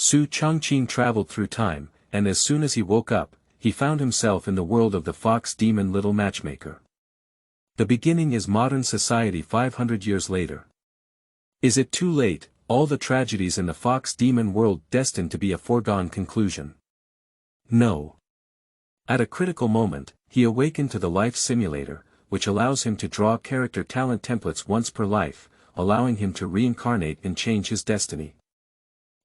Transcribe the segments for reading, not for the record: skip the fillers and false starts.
Xu Changqing traveled through time, and as soon as he woke up, he found himself in the world of the fox demon little matchmaker. The beginning is modern society 500 years later. Is it too late, all the tragedies in the fox demon world destined to be a foregone conclusion? No. At a critical moment, he awakened to the life simulator, which allows him to draw character talent templates once per life, allowing him to reincarnate and change his destiny.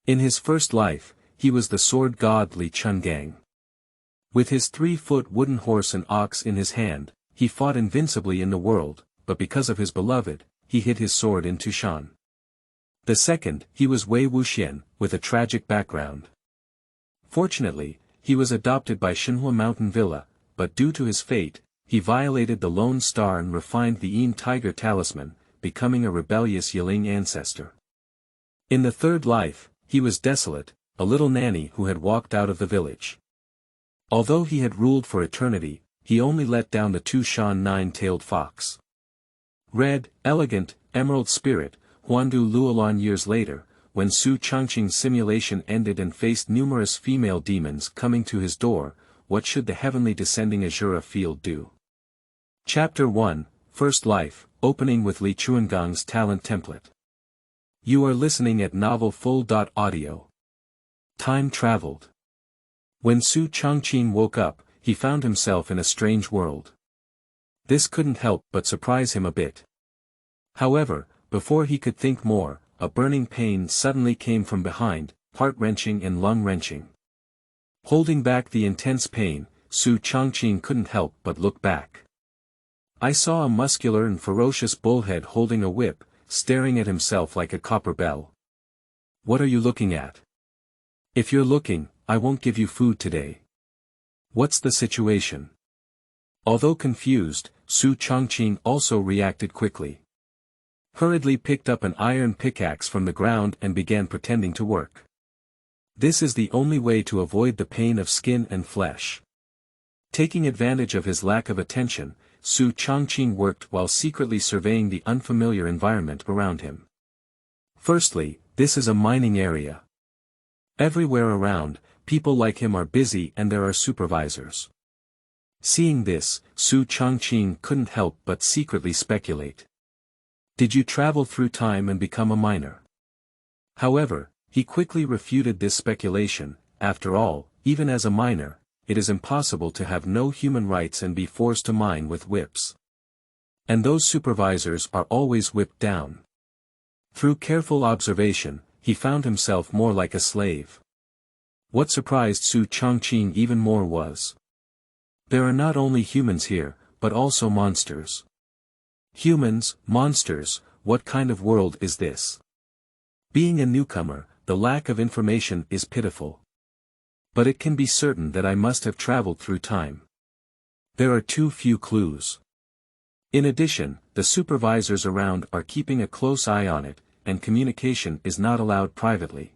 In his first life, he was the sword god Li Chungang. With his 3-foot wooden horse and ox in his hand, he fought invincibly in the world, but because of his beloved, he hid his sword in Tushan. The second, he was Wei Wuxian, with a tragic background. Fortunately, he was adopted by Shenhuo Mountain Villa, but due to his fate, he violated the Lone Star and refined the Yin Tiger Talisman, becoming a rebellious Yiling ancestor. In the third life, he was Desolate, a little nanny who had walked out of the village. Although he had ruled for eternity, he only let down the 2 Shan 9-tailed fox. Red, elegant, emerald spirit, Huandu LuolanYears later, when Xu Changqing's simulation ended and faced numerous female demons coming to his door, what should the Heavenly Descending Asura Field do? Chapter 1, First Life, opening with Li Chunggang's talent template. You are listening at Novel Full.Audio. Time traveled. When Xu Changqing woke up, he found himself in a strange world. This couldn't help but surprise him a bit. However, before he could think more, a burning pain suddenly came from behind, heart-wrenching and lung-wrenching. Holding back the intense pain, Xu Changqing couldn't help but look back. I saw a muscular and ferocious bullhead holding a whip, staring at himself like a copper bell. What are you looking at? If you're looking, I won't give you food today. What's the situation? Although confused, Xu Changqing also reacted quickly. Hurriedly picked up an iron pickaxe from the ground and began pretending to work. This is the only way to avoid the pain of skin and flesh. Taking advantage of his lack of attention, Xu Changqing worked while secretly surveying the unfamiliar environment around him. Firstly, this is a mining area. Everywhere around, people like him are busy and there are supervisors. Seeing this, Xu Changqing couldn't help but secretly speculate. Did you travel through time and become a miner? However, he quickly refuted this speculation. After all, even as a miner, it is impossible to have no human rights and be forced to mine with whips. And those supervisors are always whipped down. Through careful observation, he found himself more like a slave. What surprised Xu Changqing even more was: there are not only humans here, but also monsters. Humans, monsters, what kind of world is this? Being a newcomer, the lack of information is pitiful. But it can be certain that I must have traveled through time. There are too few clues. In addition, the supervisors around are keeping a close eye on it, and communication is not allowed privately.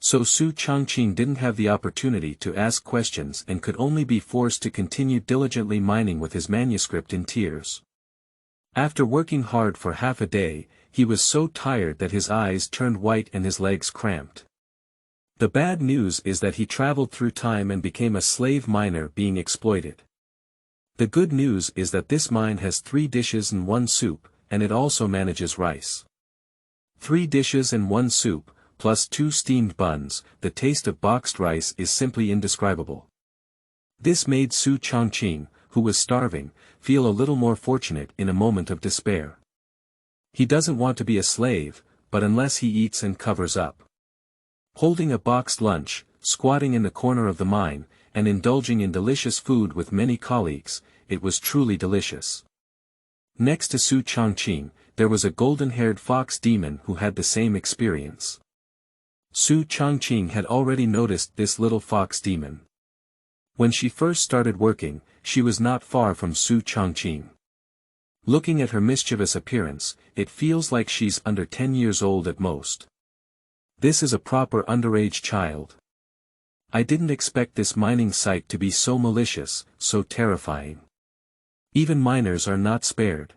So Xu Changqing didn't have the opportunity to ask questions and could only be forced to continue diligently mining with his manuscript in tears. After working hard for half a day, he was so tired that his eyes turned white and his legs cramped. The bad news is that he traveled through time and became a slave miner being exploited. The good news is that this mine has 3 dishes and 1 soup, and it also manages rice. 3 dishes and 1 soup, plus 2 steamed buns, the taste of boxed rice is simply indescribable. This made Xu Changqing, who was starving, feel a little more fortunate in a moment of despair. He doesn't want to be a slave, but unless he eats and covers up. Holding a boxed lunch, squatting in the corner of the mine, and indulging in delicious food with many colleagues, it was truly delicious. Next to Xu Changqing, there was a golden-haired fox demon who had the same experience. Xu Changqing had already noticed this little fox demon. When she first started working, she was not far from Xu Changqing. Looking at her mischievous appearance, it feels like she's under 10 years old at most. This is a proper underage child. I didn't expect this mining site to be so malicious, so terrifying. Even miners are not spared.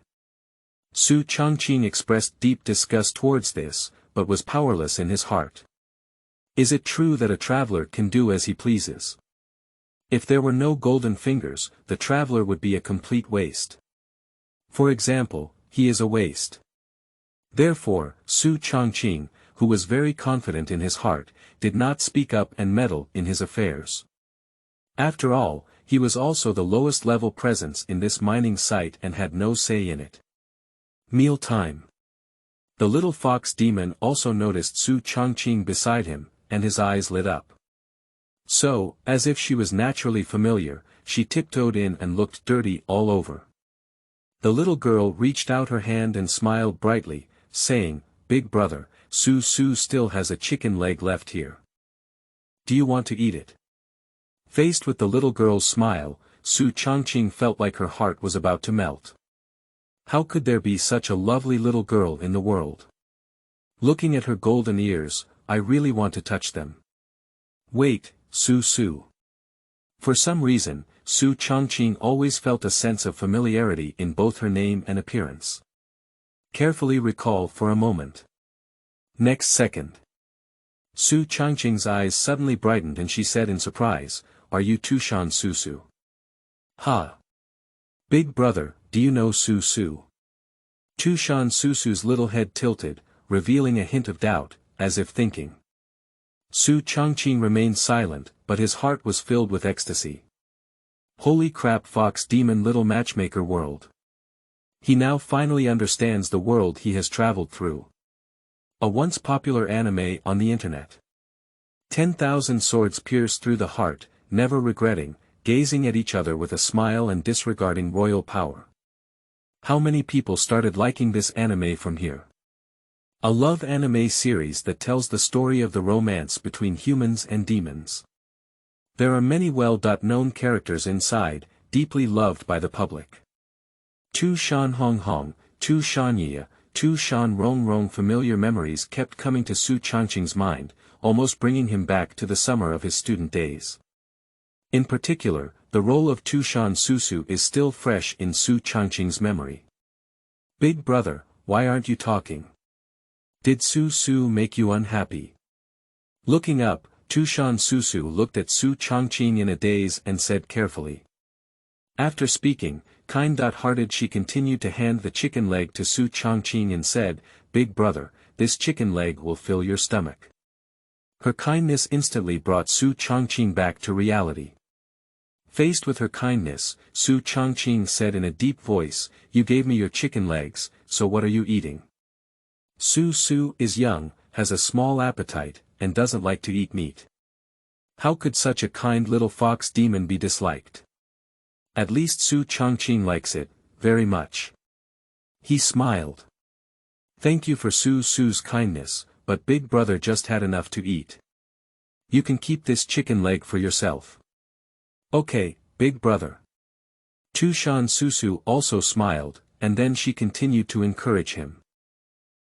Xu Changqing expressed deep disgust towards this, but was powerless in his heart. Is it true that a traveler can do as he pleases? If there were no golden fingers, the traveler would be a complete waste. For example, he is a waste. Therefore, Xu Changqing, who was very confident in his heart, did not speak up and meddle in his affairs. After all, he was also the lowest level presence in this mining site and had no say in it. Meal time. The little fox demon also noticed Xu Changqing beside him, and his eyes lit up. So, as if she was naturally familiar, she tiptoed in and looked dirty all over. The little girl reached out her hand and smiled brightly, saying, "Big brother, Xu still has a chicken leg left here. Do you want to eat it?" Faced with the little girl's smile, Xu Changqing felt like her heart was about to melt. How could there be such a lovely little girl in the world? Looking at her golden ears, I really want to touch them. Wait, Xu. For some reason, Xu Changqing always felt a sense of familiarity in both her name and appearance. Carefully recall for a moment. Next second. Xu Changqing's eyes suddenly brightened and she said in surprise, "Are you Tushan Su?" "Ha! Big brother, do you know Su?" Tushan Su's little head tilted, revealing a hint of doubt, as if thinking. Xu Changqing remained silent, but his heart was filled with ecstasy. Holy crap, fox demon little matchmaker world. He now finally understands the world he has traveled through. A once popular anime on the internet. 10,000 swords pierce through the heart, never regretting, gazing at each other with a smile and disregarding royal power. How many people started liking this anime from here? A love anime series that tells the story of the romance between humans and demons. There are many well-known characters inside, deeply loved by the public. Tu Shan Hong, Tu Shan Ye, Tu Shan Rong. Familiar memories kept coming to Xu Changqing's mind, almost bringing him back to the summer of his student days. In particular, the role of Tushan Su is still fresh in Xu Changqing's memory. Big brother, why aren't you talking? Did Xu make you unhappy? Looking up, Tushan Su looked at Xu Changqing in a daze and said carefully. After speaking, kind-hearted she continued to hand the chicken leg to Xu Changqing and said, "Big brother, this chicken leg will fill your stomach." Her kindness instantly brought Xu Changqing back to reality. Faced with her kindness, Xu Changqing said in a deep voice, "You gave me your chicken legs, so what are you eating?" Xu is young, has a small appetite, and doesn't like to eat meat. How could such a kind little fox demon be disliked? At least Xu Changqing likes it, very much. He smiled. Thank you for Su's kindness, but big brother just had enough to eat. You can keep this chicken leg for yourself. Okay, big brother. Tushan Su also smiled, and then she continued to encourage him.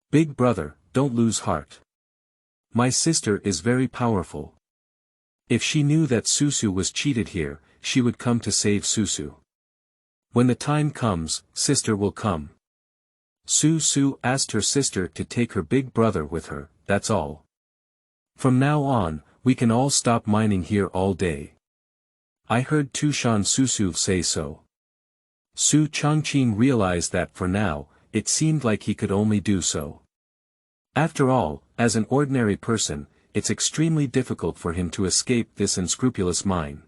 Big brother, don't lose heart. My sister is very powerful. If she knew that Su was cheated here, she would come to save Su. When the time comes, sister will come. Su asked her sister to take her big brother with her, that's all. From now on, we can all stop mining here all day. I heard Tushan Su say so. Xu Changqing realized that for now, it seemed like he could only do so. After all, as an ordinary person, it's extremely difficult for him to escape this unscrupulous mine.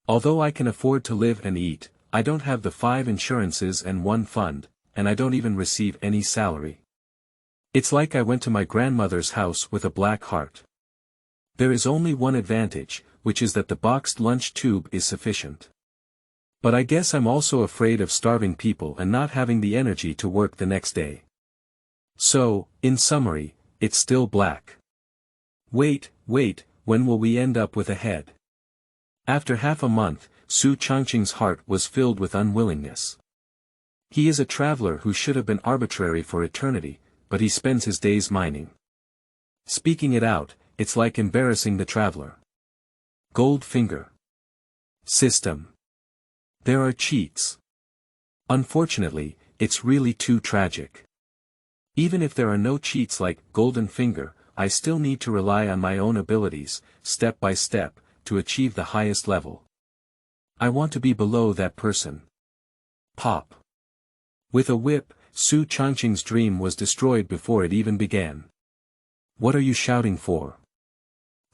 Although I can afford to live and eat, I don't have the 5 insurances and 1 fund, and I don't even receive any salary. It's like I went to my grandmother's house with a black heart. There is only one advantage, which is that the boxed lunch tube is sufficient. But I guess I'm also afraid of starving people and not having the energy to work the next day. So, in summary, it's still black. Wait, when will we end up with a head? After half a month, Xu Changqing's heart was filled with unwillingness. He is a traveler who should have been arbitrary for eternity, but he spends his days mining. Speaking it out, it's like embarrassing the traveler. Gold finger. System. There are cheats. Unfortunately, it's really too tragic. Even if there are no cheats like golden finger, I still need to rely on my own abilities, step by step, to achieve the highest level. I want to be below that person. Pop. With a whip, Xu Changqing's dream was destroyed before it even began. What are you shouting for?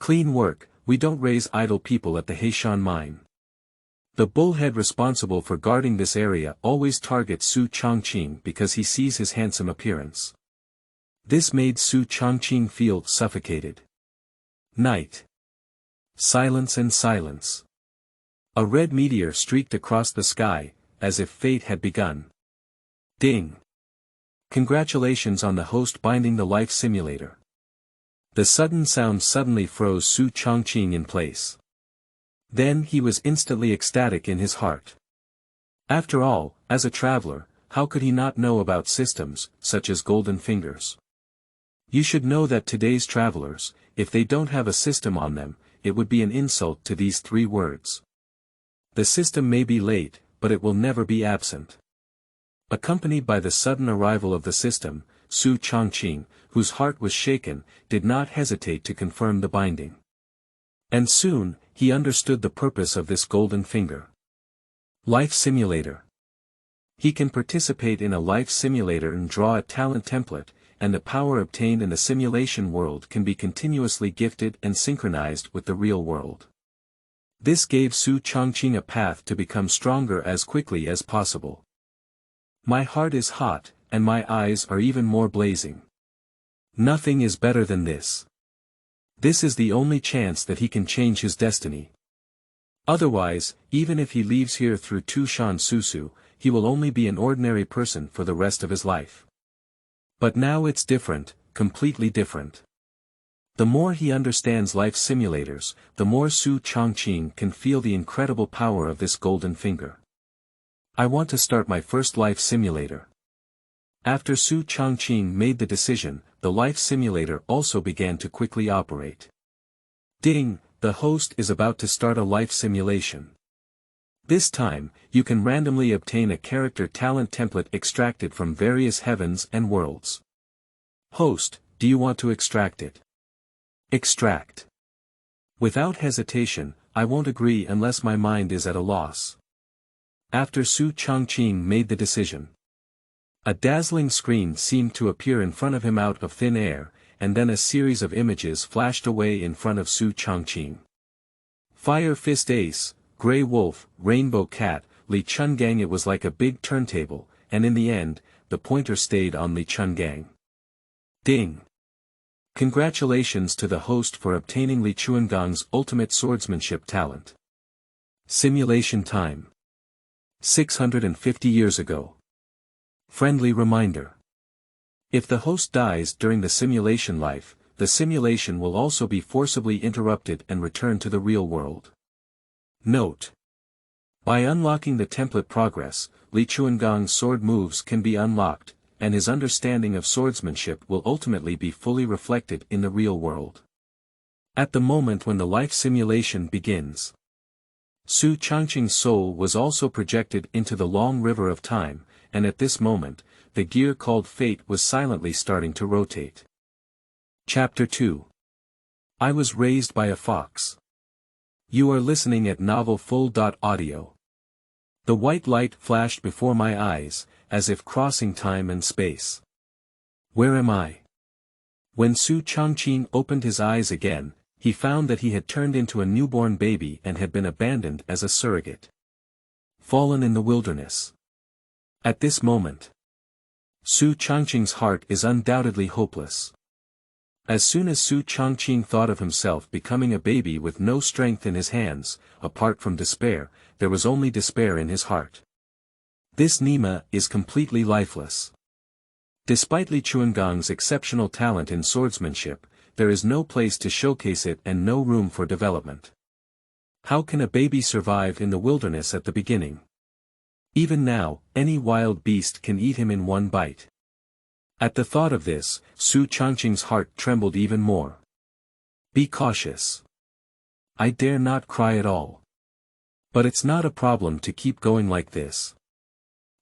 Clean work, we don't raise idle people at the Heishan mine. The bullhead responsible for guarding this area always targets Xu Changqing because he sees his handsome appearance. This made Xu Changqing feel suffocated. Night. Silence and silence. A red meteor streaked across the sky, as if fate had begun. Ding. Congratulations on the host binding the life simulator. The sudden sound suddenly froze Xu Changqing in place. Then he was instantly ecstatic in his heart. After all, as a traveler, how could he not know about systems, such as golden fingers? You should know that today's travelers, if they don't have a system on them, it would be an insult to these 3 words. The system may be late, but it will never be absent. Accompanied by the sudden arrival of the system, Xu Changqing, whose heart was shaken, did not hesitate to confirm the binding. And soon, he understood the purpose of this golden finger. Life simulator. He can participate in a life simulator and draw a talent template, and the power obtained in the simulation world can be continuously gifted and synchronized with the real world. This gave Xu Changqing a path to become stronger as quickly as possible. My heart is hot, and my eyes are even more blazing. Nothing is better than this. This is the only chance that he can change his destiny. Otherwise, even if he leaves here through Tushan Susu, he will only be an ordinary person for the rest of his life. But now it's different, completely different. The more he understands life simulators, the more Xu Changqing can feel the incredible power of this golden finger. I want to start my first life simulator. After Xu Changqing made the decision, the life simulator also began to quickly operate. Ding, the host is about to start a life simulation. This time, you can randomly obtain a character talent template extracted from various heavens and worlds. Host, do you want to extract it? Extract. Without hesitation, I won't agree unless my mind is at a loss. After Xu Changqing made the decision, a dazzling screen seemed to appear in front of him out of thin air, and then a series of images flashed away in front of Xu Changqing. Fire Fist Ace, Grey Wolf, Rainbow Cat, Li Chungang. It was like a big turntable, and in the end, the pointer stayed on Li Chungang. Ding! Congratulations to the host for obtaining Li Chunggang's ultimate swordsmanship talent. Simulation time. 650 years ago. Friendly reminder. If the host dies during the simulation life, the simulation will also be forcibly interrupted and return to the real world. Note. By unlocking the template progress, Li Chunggang's sword moves can be unlocked, and his understanding of swordsmanship will ultimately be fully reflected in the real world. At the moment when the life simulation begins, Xu Changqing's soul was also projected into the long river of time, and at this moment, the gear called fate was silently starting to rotate. Chapter 2. I was raised by a fox. You are listening at Novel Full.Audio. The white light flashed before my eyes, as if crossing time and space. Where am I? When Xu Changqing opened his eyes again, he found that he had turned into a newborn baby and had been abandoned as a surrogate. Fallen in the wilderness. At this moment, Xu Changqing's heart is undoubtedly hopeless. As soon as Xu Changqing thought of himself becoming a baby with no strength in his hands, apart from despair, there was only despair in his heart. This Nima is completely lifeless. Despite Li Chunggang's exceptional talent in swordsmanship, there is no place to showcase it and no room for development. How can a baby survive in the wilderness at the beginning? Even now, any wild beast can eat him in one bite. At the thought of this, Xu Changqing's heart trembled even more. Be cautious. I dare not cry at all. But it's not a problem to keep going like this.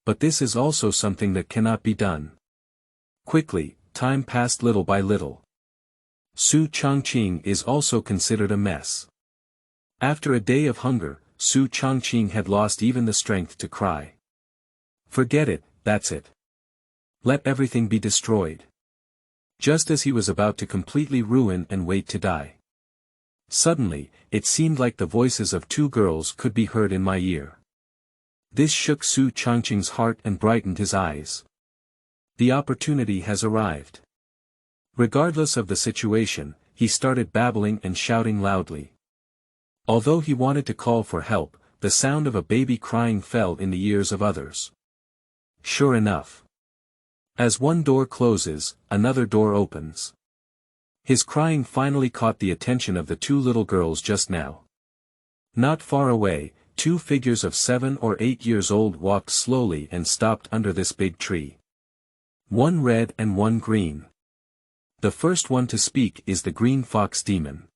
But this is also something that cannot be done. Quickly, time passed little by little. Xu Changqing is also considered a mess. After a day of hunger, Xu Changqing had lost even the strength to cry. Forget it, that's it. Let everything be destroyed. Just as he was about to completely ruin and wait to die. Suddenly, it seemed like the voices of two girls could be heard in my ear. This shook Xu Changqing's heart and brightened his eyes. The opportunity has arrived. Regardless of the situation, he started babbling and shouting loudly. Although he wanted to call for help, the sound of a baby crying fell in the ears of others. Sure enough. As one door closes, another door opens. His crying finally caught the attention of the two little girls just now. Not far away, two figures of 7 or 8 years old walked slowly and stopped under this big tree. One red and one green. The first one to speak is the green fox demon.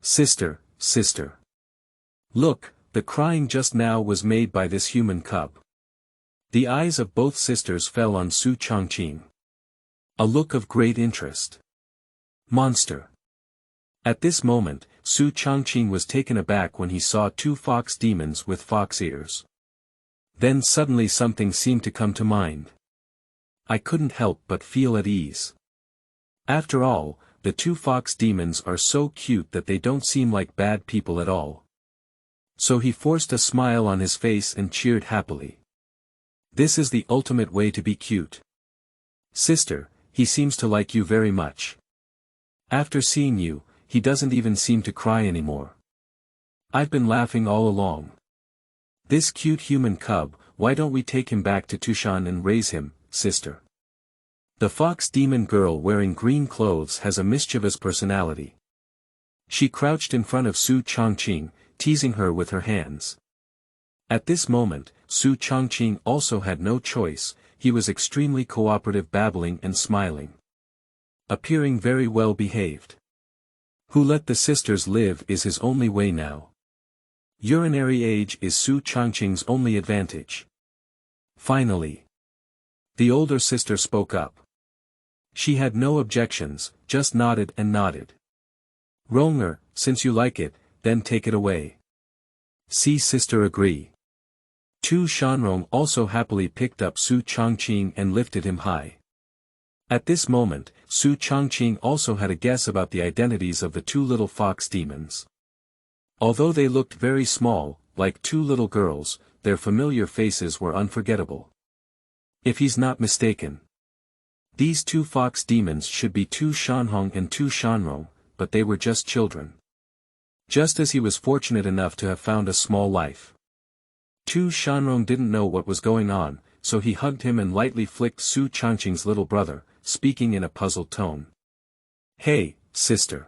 Sister, sister. Look, the crying just now was made by this human cub. The eyes of both sisters fell on Xu Changqing. A look of great interest. Monster. At this moment, Xu Changqing was taken aback when he saw two fox demons with fox ears. Then suddenly something seemed to come to mind. I couldn't help but feel at ease. After all, the two fox demons are so cute that they don't seem like bad people at all. So he forced a smile on his face and cheered happily. This is the ultimate way to be cute. Sister, he seems to like you very much. After seeing you, he doesn't even seem to cry anymore. I've been laughing all along. This cute human cub, why don't we take him back to Tushan and raise him, sister? The fox demon girl wearing green clothes has a mischievous personality. She crouched in front of Xu Changqing, teasing her with her hands. At this moment, Xu Changqing also had no choice, he was extremely cooperative, babbling and smiling. Appearing very well behaved. Who let the sisters live is his only way now. Urinary age is Xu Changqing's only advantage. Finally. The older sister spoke up. She had no objections, just nodded and nodded. Rong'er, since you like it, then take it away. See sister agree. Tu Shanrong also happily picked up Xu Changqing and lifted him high. At this moment, Xu Changqing also had a guess about the identities of the two little fox demons. Although they looked very small, like two little girls, their familiar faces were unforgettable. If he's not mistaken. These two fox demons should be Tu Shanhong and Tu Shanrong, but they were just children. Just as he was fortunate enough to have found a small life. Tu Shanrong didn't know what was going on, so he hugged him and lightly flicked Xu Changqing's little brother, speaking in a puzzled tone. Hey, sister.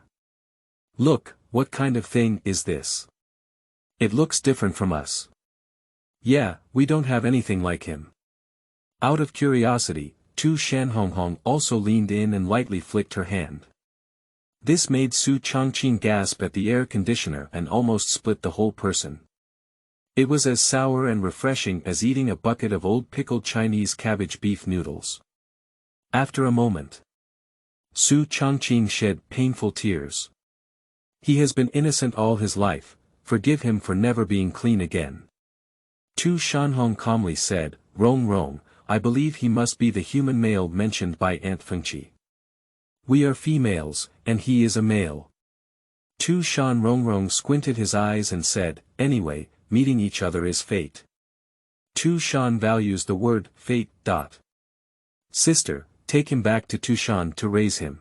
Look, what kind of thing is this? It looks different from us. Yeah, we don't have anything like him. Out of curiosity, Tu Shanhonghong also leaned in and lightly flicked her hand. This made Xu Changqing gasp at the air conditioner and almost split the whole person. It was as sour and refreshing as eating a bucket of old pickled Chinese cabbage beef noodles. After a moment, Xu Changqing shed painful tears. He has been innocent all his life, forgive him for never being clean again. Tu Shanhong calmly said, Rong, I believe he must be the human male mentioned by Aunt Fengqi. We are females, and he is a male. Tu Shan squinted his eyes and said, anyway, meeting each other is fate. Tu Shan values the word, fate. Sister, take him back to Tushan to raise him.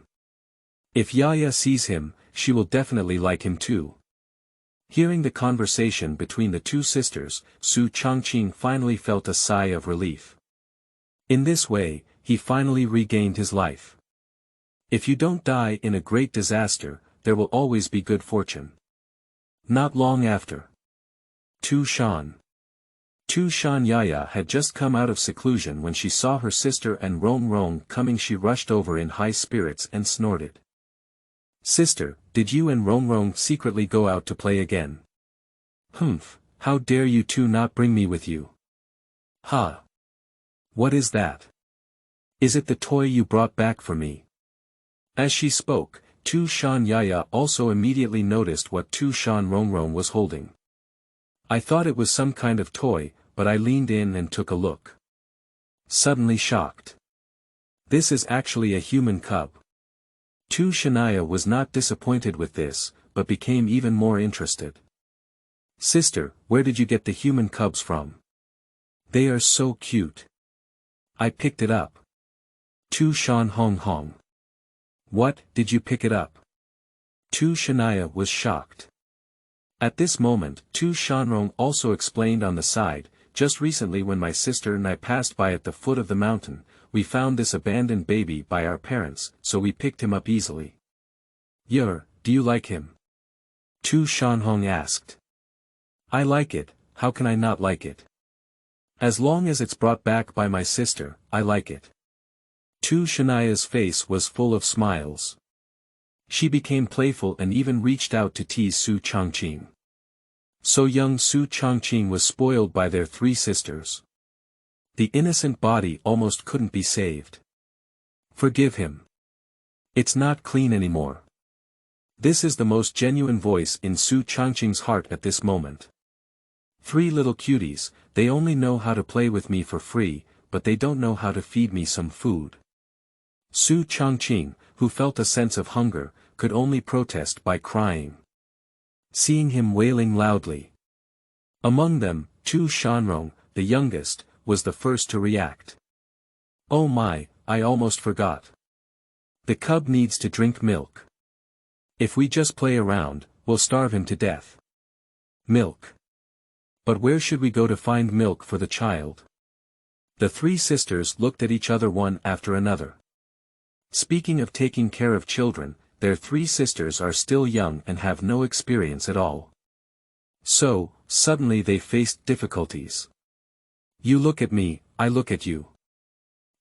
If Yaya sees him, she will definitely like him too. Hearing the conversation between the two sisters, Xu Changqing finally felt a sigh of relief. In this way, he finally regained his life. If you don't die in a great disaster, there will always be good fortune. Not long after. Tu Shan Yaya had just come out of seclusion when she saw her sister and Rong coming. She rushed over in high spirits and snorted. Sister, did you and Rong secretly go out to play again? Humph, how dare you two not bring me with you? Ha! What is that? Is it the toy you brought back for me? As she spoke, Tushan also immediately noticed what Tushan was holding. I thought it was some kind of toy, but I leaned in and took a look. Suddenly shocked. This is actually a human cub. Tushan was not disappointed with this, but became even more interested. Sister, where did you get the human cubs from? They are so cute. I picked it up. Tushan. What, did you pick it up? Tushan was shocked. At this moment, Tushan also explained on the side, just recently when my sister and I passed by at the foot of the mountain, we found this abandoned baby by our parents, so we picked him up easily. Do you like him? Tushan asked. I like it, how can I not like it? As long as it's brought back by my sister, I like it. Tushanaya's face was full of smiles. She became playful and even reached out to tease Xu Changqing. So young Xu Changqing was spoiled by their three sisters. The innocent body almost couldn't be saved. Forgive him. It's not clean anymore. This is the most genuine voice in Xu Changqing's heart at this moment. Three little cuties, they only know how to play with me for free, but they don't know how to feed me some food. Xu Changqing, who felt a sense of hunger, could only protest by crying. Seeing him wailing loudly. Among them, Tushan, the youngest, was the first to react. Oh my, I almost forgot. The cub needs to drink milk. If we just play around, we'll starve him to death. Milk. But where should we go to find milk for the child? The three sisters looked at each other one after another. Speaking of taking care of children, their three sisters are still young and have no experience at all. So, suddenly they faced difficulties. You look at me, I look at you.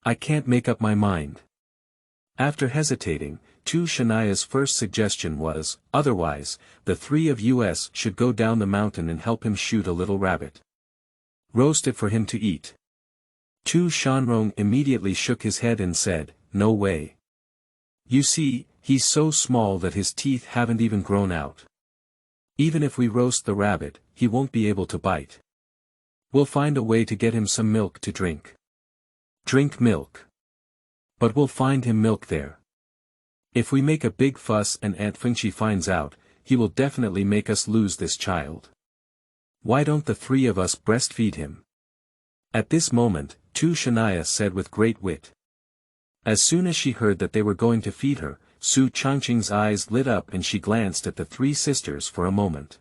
I can't make up my mind. After hesitating, Tushanaya's first suggestion was, otherwise, the three of us should go down the mountain and help him shoot a little rabbit. Roast it for him to eat. Tushan immediately shook his head and said, no way. You see, he's so small that his teeth haven't even grown out. Even if we roast the rabbit, he won't be able to bite. We'll find a way to get him some milk to drink. Drink milk. But we'll find him milk there. If we make a big fuss and Aunt Fengchi finds out, he will definitely make us lose this child. Why don't the three of us breastfeed him? At this moment, Tushanaya said with great wit. As soon as she heard that they were going to feed her, Xu Changqing's eyes lit up and she glanced at the three sisters for a moment.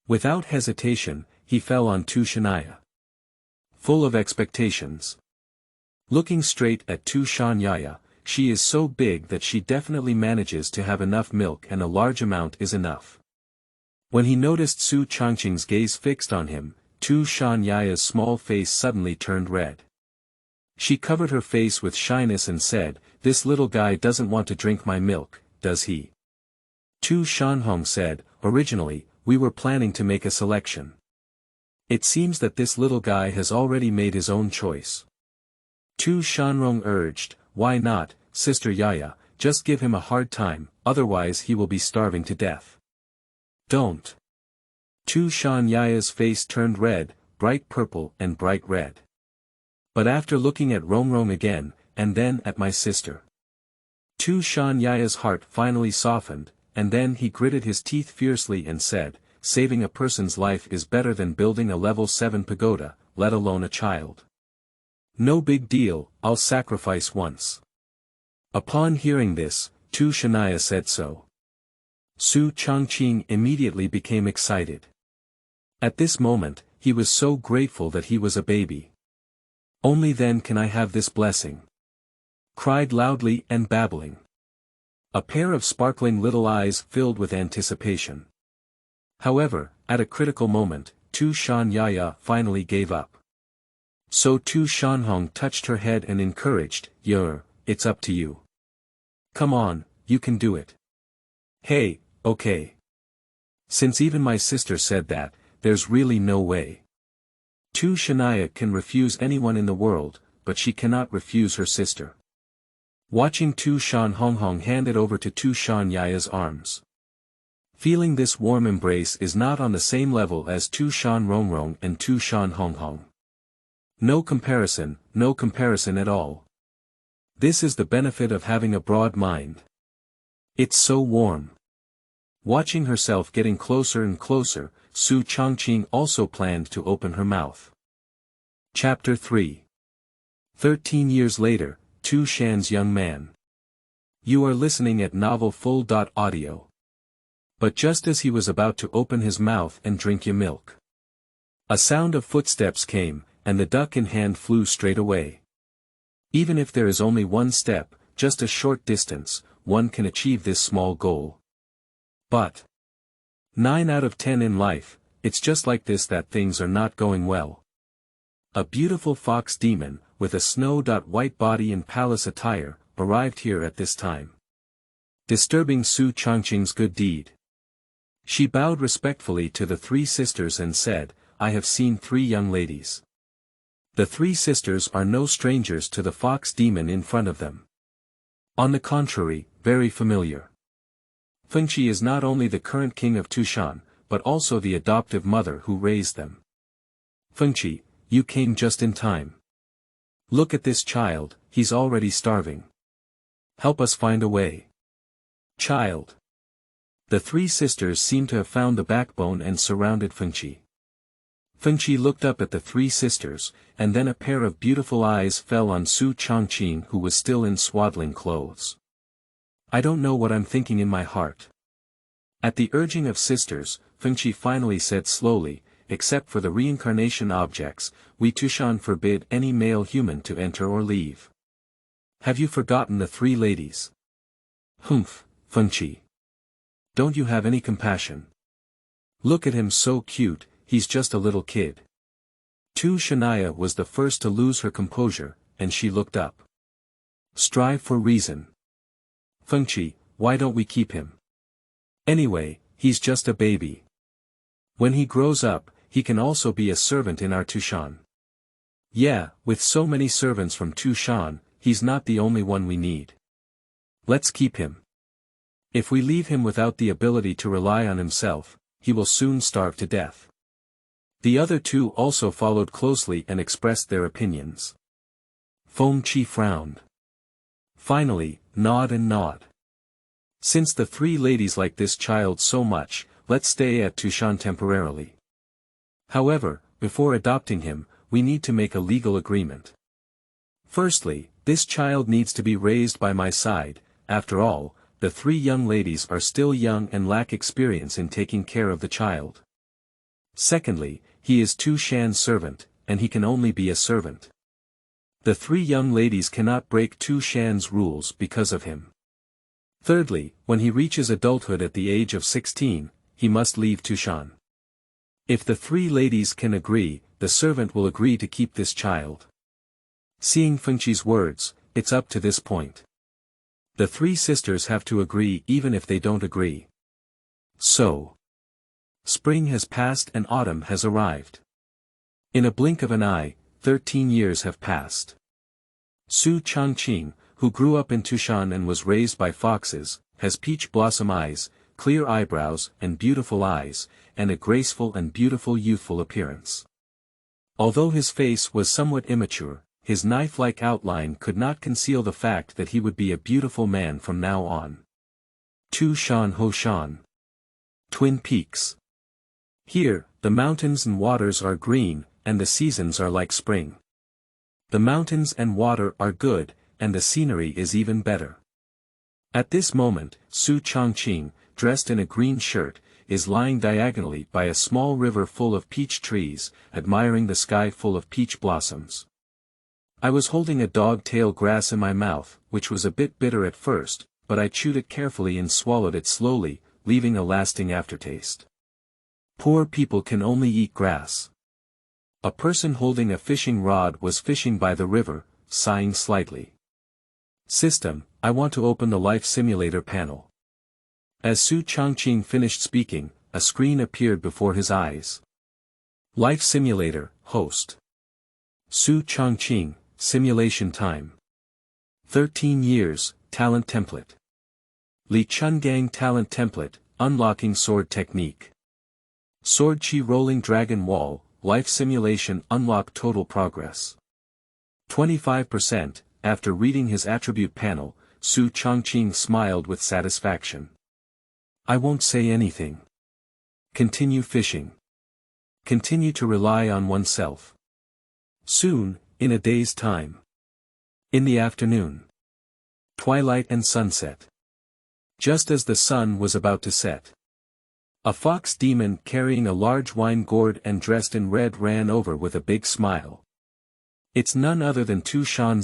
Without hesitation, he fell on Tushanaya. Full of expectations. Looking straight at Tushanyaya, she is so big that she definitely manages to have enough milk and a large amount is enough. When he noticed Xu Changqing's gaze fixed on him, Tushanyaya's small face suddenly turned red. She covered her face with shyness and said, this little guy doesn't want to drink my milk, does he? Tushanhong said, originally, we were planning to make a selection. It seems that this little guy has already made his own choice. Tushanrong urged, why not, Sister Yaya, just give him a hard time, otherwise he will be starving to death. Don't. Tushanyaya's face turned red, bright purple and bright red. But after looking at Rongrong again, and then at my sister. Tushanyaya's heart finally softened, and then he gritted his teeth fiercely and said, saving a person's life is better than building a level 7 pagoda, let alone a child. No big deal, I'll sacrifice once. Upon hearing this, Tushanaya said so. Xu Changqing immediately became excited. At this moment, he was so grateful that he was a baby. Only then can I have this blessing. Cried loudly and babbling. A pair of sparkling little eyes filled with anticipation. However, at a critical moment, Tushanyaya finally gave up. So Tushanhong touched her head and encouraged, it's up to you. Come on, you can do it. Hey, okay. Since even my sister said that, there's really no way. Tushanaya can refuse anyone in the world, but she cannot refuse her sister. watching Tushan Honghong handed over to Tushan Yaya's arms. Feeling this warm embrace is not on the same level as Tushan Rongrong and Tushan Honghong. No comparison at all. This is the benefit of having a broad mind. It's so warm. Watching herself getting closer and closer, Xu Changqing also planned to open her mouth. Chapter 3. 13 years later, Tushan's young man. You are listening at novel full.audio. But just as he was about to open his mouth and drink your milk, a sound of footsteps came, and the duck in hand flew straight away. Even if there is only one step, just a short distance, one can achieve this small goal. But 9 out of 10 in life, it's just like this that things are not going well. A beautiful fox demon, with a snow-white body and palace attire, arrived here at this time, disturbing Xu Changqing's good deed. She bowed respectfully to the 3 sisters and said, I have seen 3 young ladies. The 3 sisters are no strangers to the fox demon in front of them. On the contrary, very familiar. Fengqi is not only the current king of Tushan, but also the adoptive mother who raised them. Fengqi, you came just in time. Look at this child, he's already starving. Help us find a way. Child. The 3 sisters seemed to have found the backbone and surrounded Fengqi. Fengqi looked up at the 3 sisters, and then a pair of beautiful eyes fell on Xu Changqing, who was still in swaddling clothes. I don't know what I'm thinking in my heart. At the urging of sisters, Fengqi finally said slowly, except for the reincarnation objects, we Tushan forbid any male human to enter or leave. Have you forgotten the 3 ladies? Humph, Fengqi. Don't you have any compassion? Look at him, so cute, he's just a little kid. Shania was the first to lose her composure, and she looked up. Strive for reason. Fengqi, why don't we keep him? Anyway, he's just a baby. When he grows up, he can also be a servant in our Tushan. Yeah, with so many servants from Tushan, he's not the only one we need. Let's keep him. If we leave him without the ability to rely on himself, he will soon starve to death. The other 2 also followed closely and expressed their opinions. Fengqi frowned. Finally, nod. Since the 3 ladies like this child so much, let's stay at Tushan temporarily. However, before adopting him, we need to make a legal agreement. Firstly, this child needs to be raised by my side. After all, the 3 young ladies are still young and lack experience in taking care of the child. Secondly, he is Tushan's servant, and he can only be a servant. The 3 young ladies cannot break Tushan's rules because of him. Thirdly, when he reaches adulthood at the age of 16, he must leave Tushan. If the 3 ladies can agree, the servant will agree to keep this child. Seeing Fengqi's words, it's up to this point. The 3 sisters have to agree even if they don't agree. So, spring has passed and autumn has arrived. In a blink of an eye, 13 years have passed. Xu Changqing, who grew up in Tushan and was raised by foxes, has peach blossom eyes, clear eyebrows and beautiful eyes, and a graceful and beautiful youthful appearance. Although his face was somewhat immature, his knife-like outline could not conceal the fact that he would be a beautiful man from now on. Tushan Hoshan. Twin Peaks. Here, the mountains and waters are green, and the seasons are like spring. The mountains and water are good, and the scenery is even better. At this moment, Xu Changqing, dressed in a green shirt, is lying diagonally by a small river full of peach trees, admiring the sky full of peach blossoms. I was holding a dog-tail grass in my mouth, which was a bit bitter at first, but I chewed it carefully and swallowed it slowly, leaving a lasting aftertaste. Poor people can only eat grass. A person holding a fishing rod was fishing by the river, sighing slightly. System, I want to open the life simulator panel. As Xu Changqing finished speaking, a screen appeared before his eyes. Life simulator, host. Xu Changqing, simulation time. 13 years, talent template. Li Chungang talent template, unlocking sword technique. Sword chi rolling dragon wall, life simulation unlock total progress. 25%, after reading his attribute panel, Xu Changqing smiled with satisfaction. I won't say anything. Continue fishing. Continue to rely on oneself. Soon, in a day's time. In the afternoon. Twilight and sunset. Just as the sun was about to set. A fox demon carrying a large wine gourd and dressed in red ran over with a big smile. It's none other than Tushan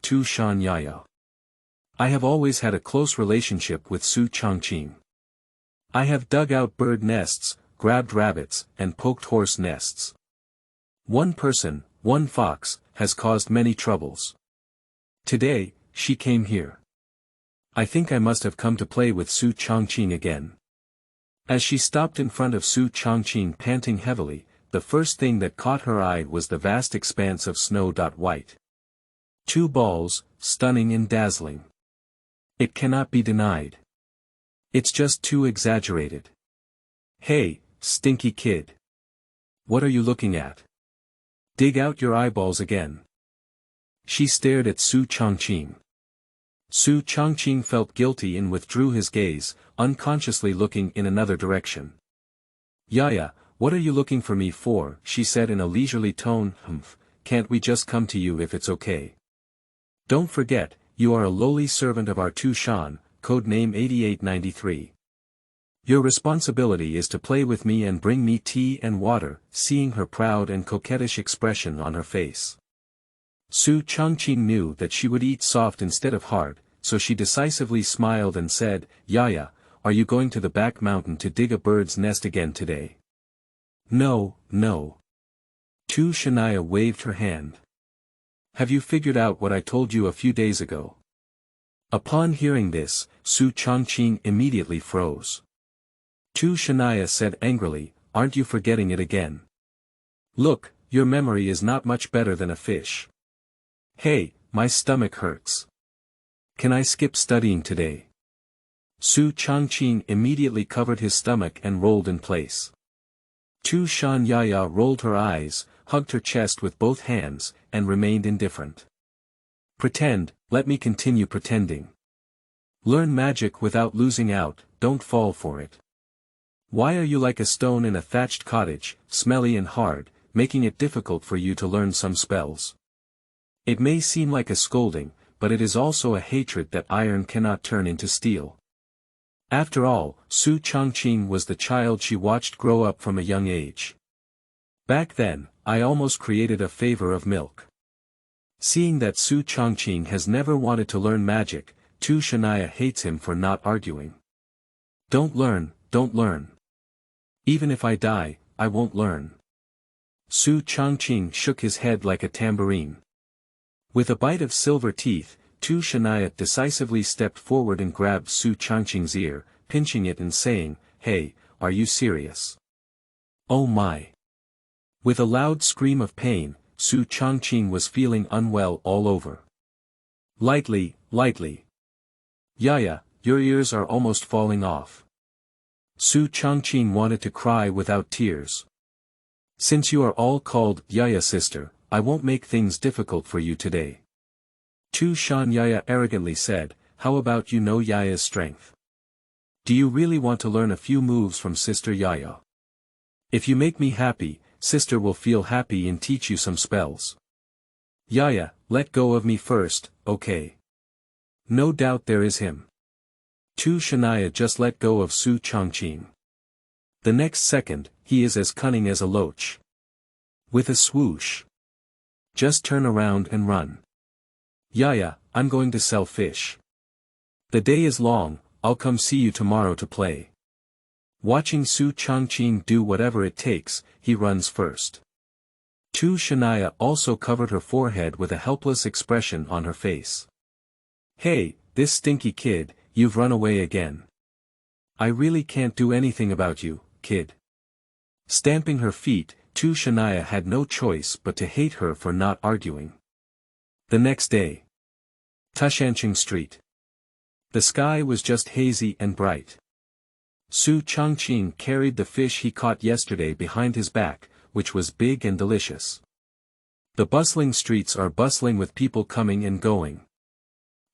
Tushan. I have always had a close relationship with Xu Changqing. I have dug out bird nests, grabbed rabbits, and poked horse nests. One person, one fox, has caused many troubles. Today, she came here. I think I must have come to play with Xu Changqing again. As she stopped in front of Xu Changqing panting heavily, the first thing that caught her eye was the vast expanse of snow-white. 2 balls, stunning and dazzling. It cannot be denied. It's just too exaggerated. Hey, stinky kid. What are you looking at? Dig out your eyeballs again. She stared at Xu Changqing. Xu Changqing felt guilty and withdrew his gaze, unconsciously looking in another direction. Yaya, what are you looking for me for? She said in a leisurely tone. Can't we just come to you if it's okay? Don't forget, you are a lowly servant of our Tushan, codename 8893. Your responsibility is to play with me and bring me tea and water, seeing her proud and coquettish expression on her face. Xu Changqing knew that she would eat soft instead of hard, so she decisively smiled and said, Yaya, are you going to the back mountain to dig a bird's nest again today? No, no. Tushan waved her hand. Have you figured out what I told you a few days ago? Upon hearing this, Xu Changqing immediately froze. Tushan said angrily, aren't you forgetting it again? Look, your memory is not much better than a fish. Hey, my stomach hurts. Can I skip studying today? Xu Changqing immediately covered his stomach and rolled in place. Tushan rolled her eyes, hugged her chest with both hands, and remained indifferent. Pretend, let me continue pretending. Learn magic without losing out, don't fall for it. Why are you like a stone in a thatched cottage, smelly and hard, making it difficult for you to learn some spells? It may seem like a scolding, but it is also a hatred that iron cannot turn into steel. After all, Xu Changqing was the child she watched grow up from a young age. Back then, I almost created a favor of milk. Seeing that Xu Changqing has never wanted to learn magic, Tushan hates him for not arguing. Don't learn, don't learn. Even if I die, I won't learn. Xu Changqing shook his head like a tambourine. With a bite of silver teeth, Tushan decisively stepped forward and grabbed Xu Changqing's ear, pinching it and saying, Hey, are you serious? Oh my! With a loud scream of pain, Xu Changqing was feeling unwell all over. Lightly, lightly. Yaya, your ears are almost falling off. Xu Changqing wanted to cry without tears. Since you are all called Yaya sister, I won't make things difficult for you today. Tushan arrogantly said, how about you know Yaya's strength? Do you really want to learn a few moves from Sister Yaya? If you make me happy, Sister will feel happy and teach you some spells. Yaya, let go of me first, okay? No doubt there is him. Tushan just let go of Xu Changqing. The next second, he is as cunning as a loach. With a swoosh. Just turn around and run. Yaya, I'm going to sell fish. The day is long, I'll come see you tomorrow to play. Watching Xu Changqing do whatever it takes, he runs first. Tushan also covered her forehead with a helpless expression on her face. Hey, this stinky kid, you've run away again. I really can't do anything about you, kid. Stamping her feet, Tushan had no choice but to hate her for not arguing. The next day. Tushanqing Street. The sky was just hazy and bright. Xu Changqing carried the fish he caught yesterday behind his back, which was big and delicious. The bustling streets are bustling with people coming and going.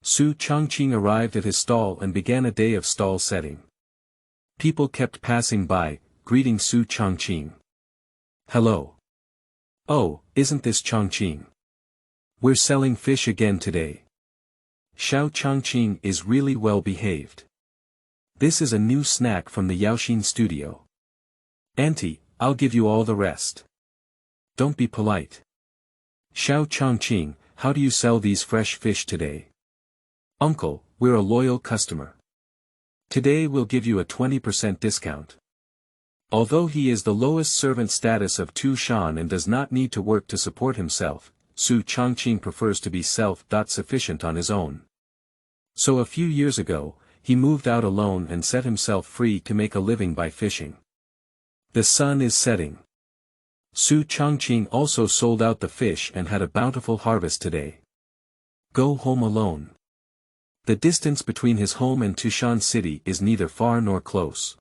Xu Changqing arrived at his stall and began a day of stall setting. People kept passing by, greeting Xu Changqing. Hello. Oh, isn't this Changqing? We're selling fish again today. Xu Changqing is really well behaved. This is a new snack from the Yaoxin studio. Auntie, I'll give you all the rest. Don't be polite. Xu Changqing, how do you sell these fresh fish today? Uncle, we're a loyal customer. Today we'll give you a 20% discount. Although he is the lowest servant status of Tushan and does not need to work to support himself, Xu Changqing prefers to be self-sufficient on his own. So a few years ago, he moved out alone and set himself free to make a living by fishing. The sun is setting. Xu Changqing also sold out the fish and had a bountiful harvest today. Go home alone. The distance between his home and Tushan city is neither far nor close.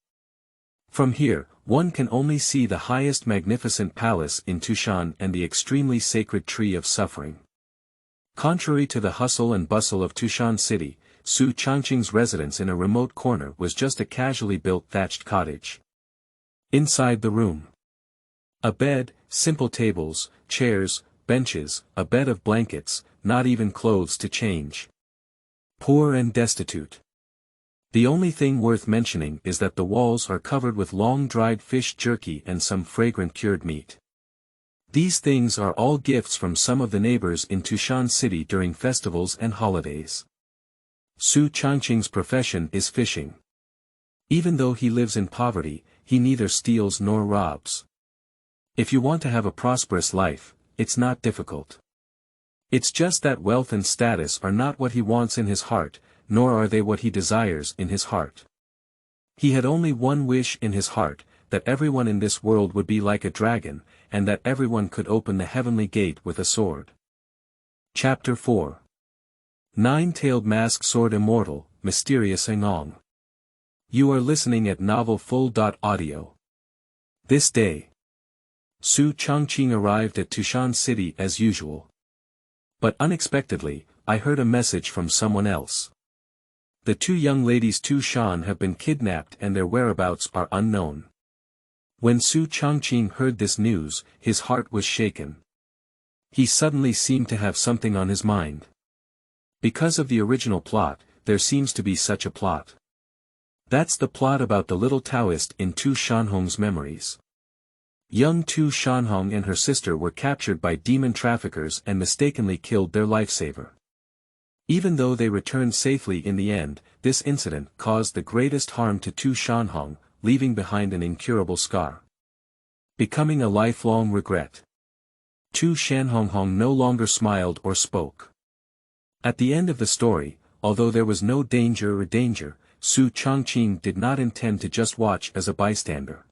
From here, one can only see the highest magnificent palace in Tushan and the extremely sacred tree of suffering. Contrary to the hustle and bustle of Tushan city, Xu Changqing's residence in a remote corner was just a casually built thatched cottage. Inside the room. A bed, simple tables, chairs, benches, a bed of blankets, not even clothes to change. Poor and destitute. The only thing worth mentioning is that the walls are covered with long-dried fish jerky and some fragrant cured meat. These things are all gifts from some of the neighbors in Tushan city during festivals and holidays. Xu Changqing's profession is fishing. Even though he lives in poverty, he neither steals nor robs. If you want to have a prosperous life, it's not difficult. It's just that wealth and status are not what he wants in his heart, nor are they what he desires in his heart. He had only one wish in his heart, that everyone in this world would be like a dragon, and that everyone could open the heavenly gate with a sword. Chapter 4. Nine-tailed masked sword Immortal, mysterious Engong. You are listening at Novel Full.Audio. This day. Xu Changqing arrived at Tushan city as usual. But unexpectedly, I heard a message from someone else. The two young ladies Tushan have been kidnapped and their whereabouts are unknown. When Xu Changqing heard this news, his heart was shaken. He suddenly seemed to have something on his mind. Because of the original plot, there seems to be such a plot. That's the plot about the little Taoist in Tu Shanhong's memories. Young Tu Shanhong and her sister were captured by demon traffickers and mistakenly killed their lifesaver. Even though they returned safely in the end, this incident caused the greatest harm to Tu Shanhong, leaving behind an incurable scar. Becoming a lifelong regret. Tu Shanhong no longer smiled or spoke. At the end of the story, although there was no danger, Xu Changqing did not intend to just watch as a bystander.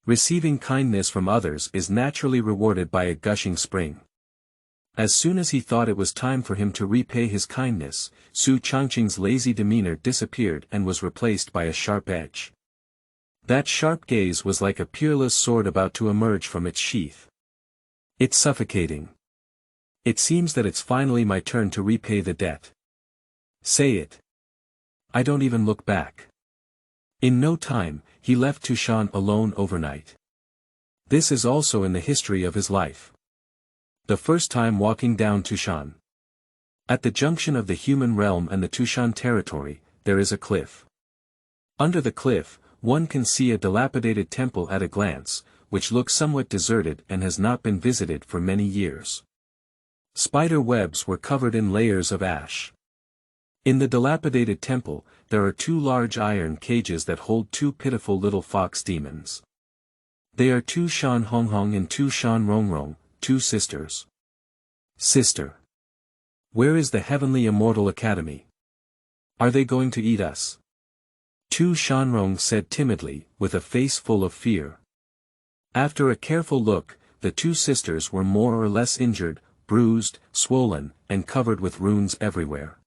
Receiving kindness from others is naturally rewarded by a gushing spring. As soon as he thought it was time for him to repay his kindness, Xu Changqing's lazy demeanor disappeared and was replaced by a sharp edge. That sharp gaze was like a peerless sword about to emerge from its sheath. It's suffocating. It seems that it's finally my turn to repay the debt. Say it. I don't even look back. In no time, he left Tushan alone overnight. This is also in the history of his life. The first time walking down Tushan. At the junction of the human realm and the Tushan territory, there is a cliff. Under the cliff, one can see a dilapidated temple at a glance, which looks somewhat deserted and has not been visited for many years. Spider webs were covered in layers of ash. In the dilapidated temple, there are two large iron cages that hold two pitiful little fox demons. They are Tu Shan Honghong and Tu Shan Rongrong, two sisters. Sister. Where is the Heavenly Immortal Academy? Are they going to eat us? Tu Shanrong said timidly, with a face full of fear. After a careful look, the two sisters were more or less injured, bruised, swollen, and covered with runes everywhere.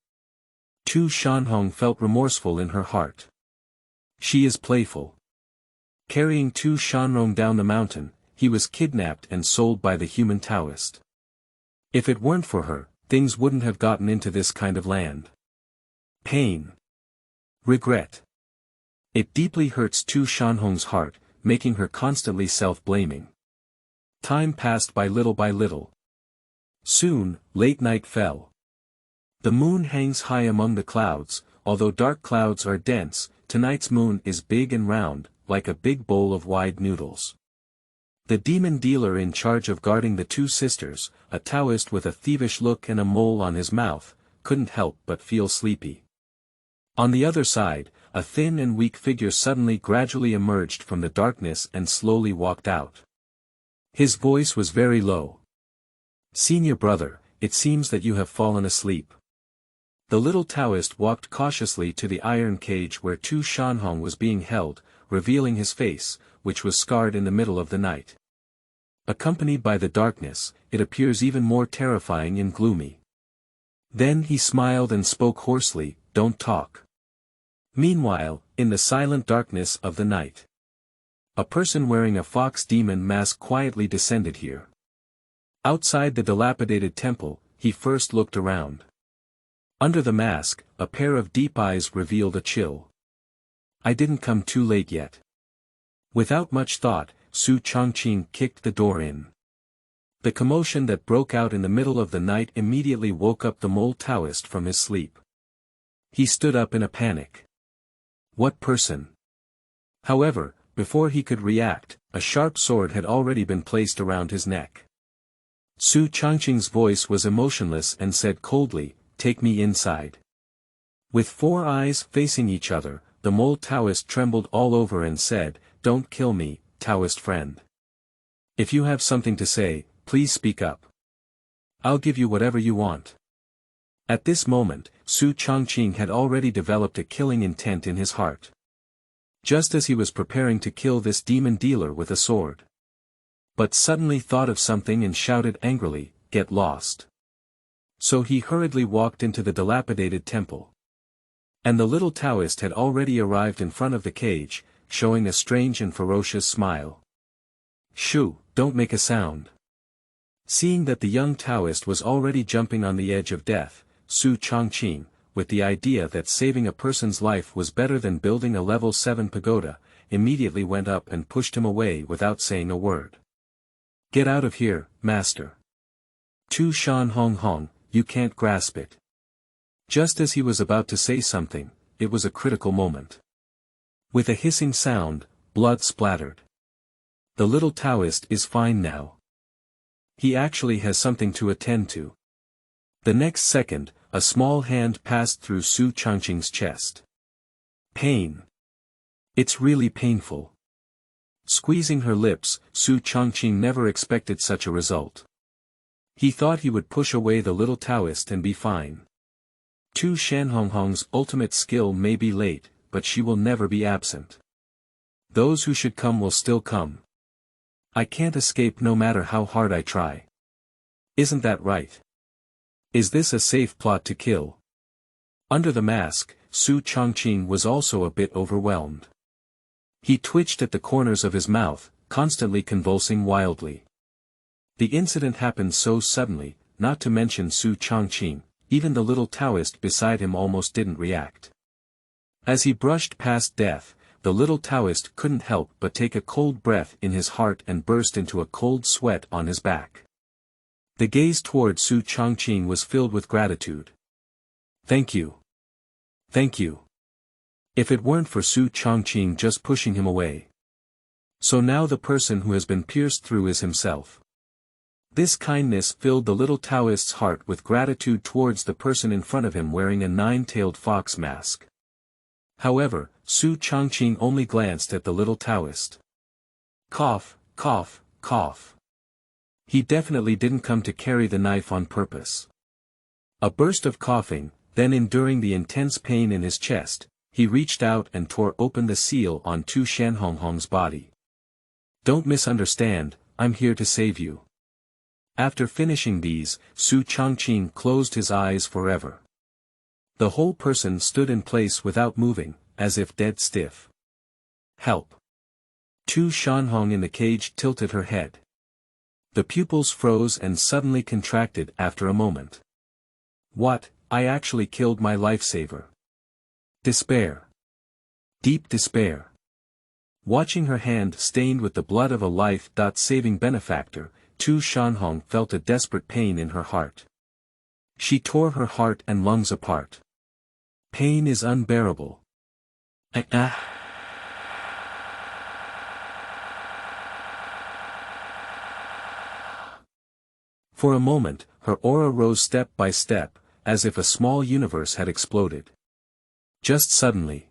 Xu Changqing felt remorseful in her heart. She is playful. Carrying Xu Changqing down the mountain, he was kidnapped and sold by the human Taoist. If it weren't for her, things wouldn't have gotten into this kind of land. Pain. Regret. It deeply hurts Xu Changqing's heart, making her constantly self-blaming. Time passed by little by little. Soon, late night fell. The moon hangs high among the clouds, although dark clouds are dense, tonight's moon is big and round, like a big bowl of wide noodles. The demon dealer in charge of guarding the two sisters, a Taoist with a thievish look and a mole on his mouth, couldn't help but feel sleepy. On the other side, a thin and weak figure suddenly gradually emerged from the darkness and slowly walked out. His voice was very low. "Senior brother, it seems that you have fallen asleep." The little Taoist walked cautiously to the iron cage where Xu Changqing was being held, revealing his face, which was scarred in the middle of the night. Accompanied by the darkness, it appears even more terrifying and gloomy. Then he smiled and spoke hoarsely, "Don't talk." Meanwhile, in the silent darkness of the night, a person wearing a fox demon mask quietly descended here. Outside the dilapidated temple, he first looked around. Under the mask, a pair of deep eyes revealed a chill. "I didn't come too late yet." Without much thought, Xu Changqing kicked the door in. The commotion that broke out in the middle of the night immediately woke up the mole Taoist from his sleep. He stood up in a panic. What person? However, before he could react, a sharp sword had already been placed around his neck. Xu Changqing's voice was emotionless and said coldly, "Take me inside." With four eyes facing each other, the mole Taoist trembled all over and said, "Don't kill me, Taoist friend. If you have something to say, please speak up. I'll give you whatever you want." At this moment, Xu Changqing had already developed a killing intent in his heart. Just as he was preparing to kill this demon dealer with a sword, but suddenly thought of something and shouted angrily, "Get lost." So he hurriedly walked into the dilapidated temple. And the little Taoist had already arrived in front of the cage, showing a strange and ferocious smile. "Shoo, don't make a sound." Seeing that the young Taoist was already jumping on the edge of death, Xu Changqing, with the idea that saving a person's life was better than building a level 7 pagoda, immediately went up and pushed him away without saying a word. "Get out of here, master." "Xu Changqing, you can't grasp it." Just as he was about to say something, it was a critical moment. With a hissing sound, blood splattered. The little Taoist is fine now. He actually has something to attend to. The next second, a small hand passed through Xu Changqing's chest. Pain. It's really painful. Squeezing her lips, Xu Changqing never expected such a result. He thought he would push away the little Taoist and be fine. Xu Changqing's ultimate skill may be late, but she will never be absent. Those who should come will still come. I can't escape no matter how hard I try. Isn't that right? Is this a safe plot to kill? Under the mask, Xu Changqing was also a bit overwhelmed. He twitched at the corners of his mouth, constantly convulsing wildly. The incident happened so suddenly, not to mention Xu Changqing, even the little Taoist beside him almost didn't react. As he brushed past death, the little Taoist couldn't help but take a cold breath in his heart and burst into a cold sweat on his back. The gaze toward Xu Changqing was filled with gratitude. "Thank you. Thank you." If it weren't for Xu Changqing just pushing him away. So now the person who has been pierced through is himself. This kindness filled the little Taoist's heart with gratitude towards the person in front of him wearing a nine-tailed fox mask. However, Xu Changqing only glanced at the little Taoist. Cough, cough, cough. He definitely didn't come to carry the knife on purpose. A burst of coughing, then enduring the intense pain in his chest, he reached out and tore open the seal on Xu Changqing's body. "Don't misunderstand, I'm here to save you." After finishing these, Xu Changqing closed his eyes forever. The whole person stood in place without moving, as if dead stiff. Help! Tu Shanhong in the cage tilted her head. The pupils froze and suddenly contracted after a moment. What? I actually killed my lifesaver. Despair. Deep despair. Watching her hand stained with the blood of a life-saving benefactor, Tu Shanhong felt a desperate pain in her heart. She tore her heart and lungs apart. Pain is unbearable. For a moment, her aura rose step by step, as if a small universe had exploded. Just suddenly.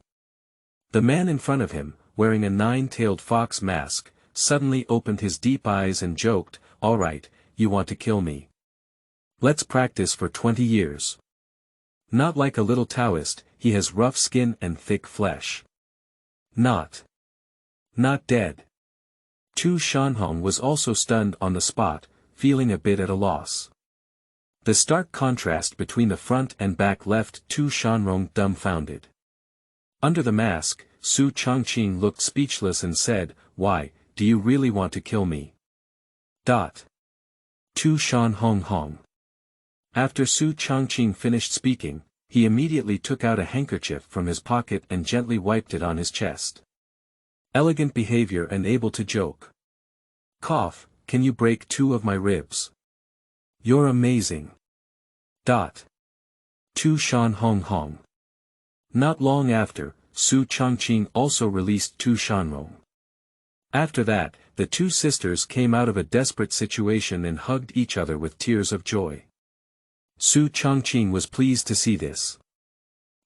The man in front of him, wearing a nine-tailed fox mask, suddenly opened his deep eyes and joked, "All right, you want to kill me. Let's practice for 20 years. Not like a little Taoist, he has rough skin and thick flesh. Not dead." Tu Shanhong was also stunned on the spot, feeling a bit at a loss. The stark contrast between the front and back left Tu Shanhong dumbfounded. Under the mask, Xu Changqing looked speechless and said, "Why, do you really want to kill me?" Tu Shanhong. After Xu Changqing finished speaking, he immediately took out a handkerchief from his pocket and gently wiped it on his chest. Elegant behavior and able to joke. Cough, can you break 2 of my ribs? You're amazing. Tu Shanhong. Not long after, Xu Changqing also released Tu Shanrong. After that, the two sisters came out of a desperate situation and hugged each other with tears of joy. Xu Changqing was pleased to see this.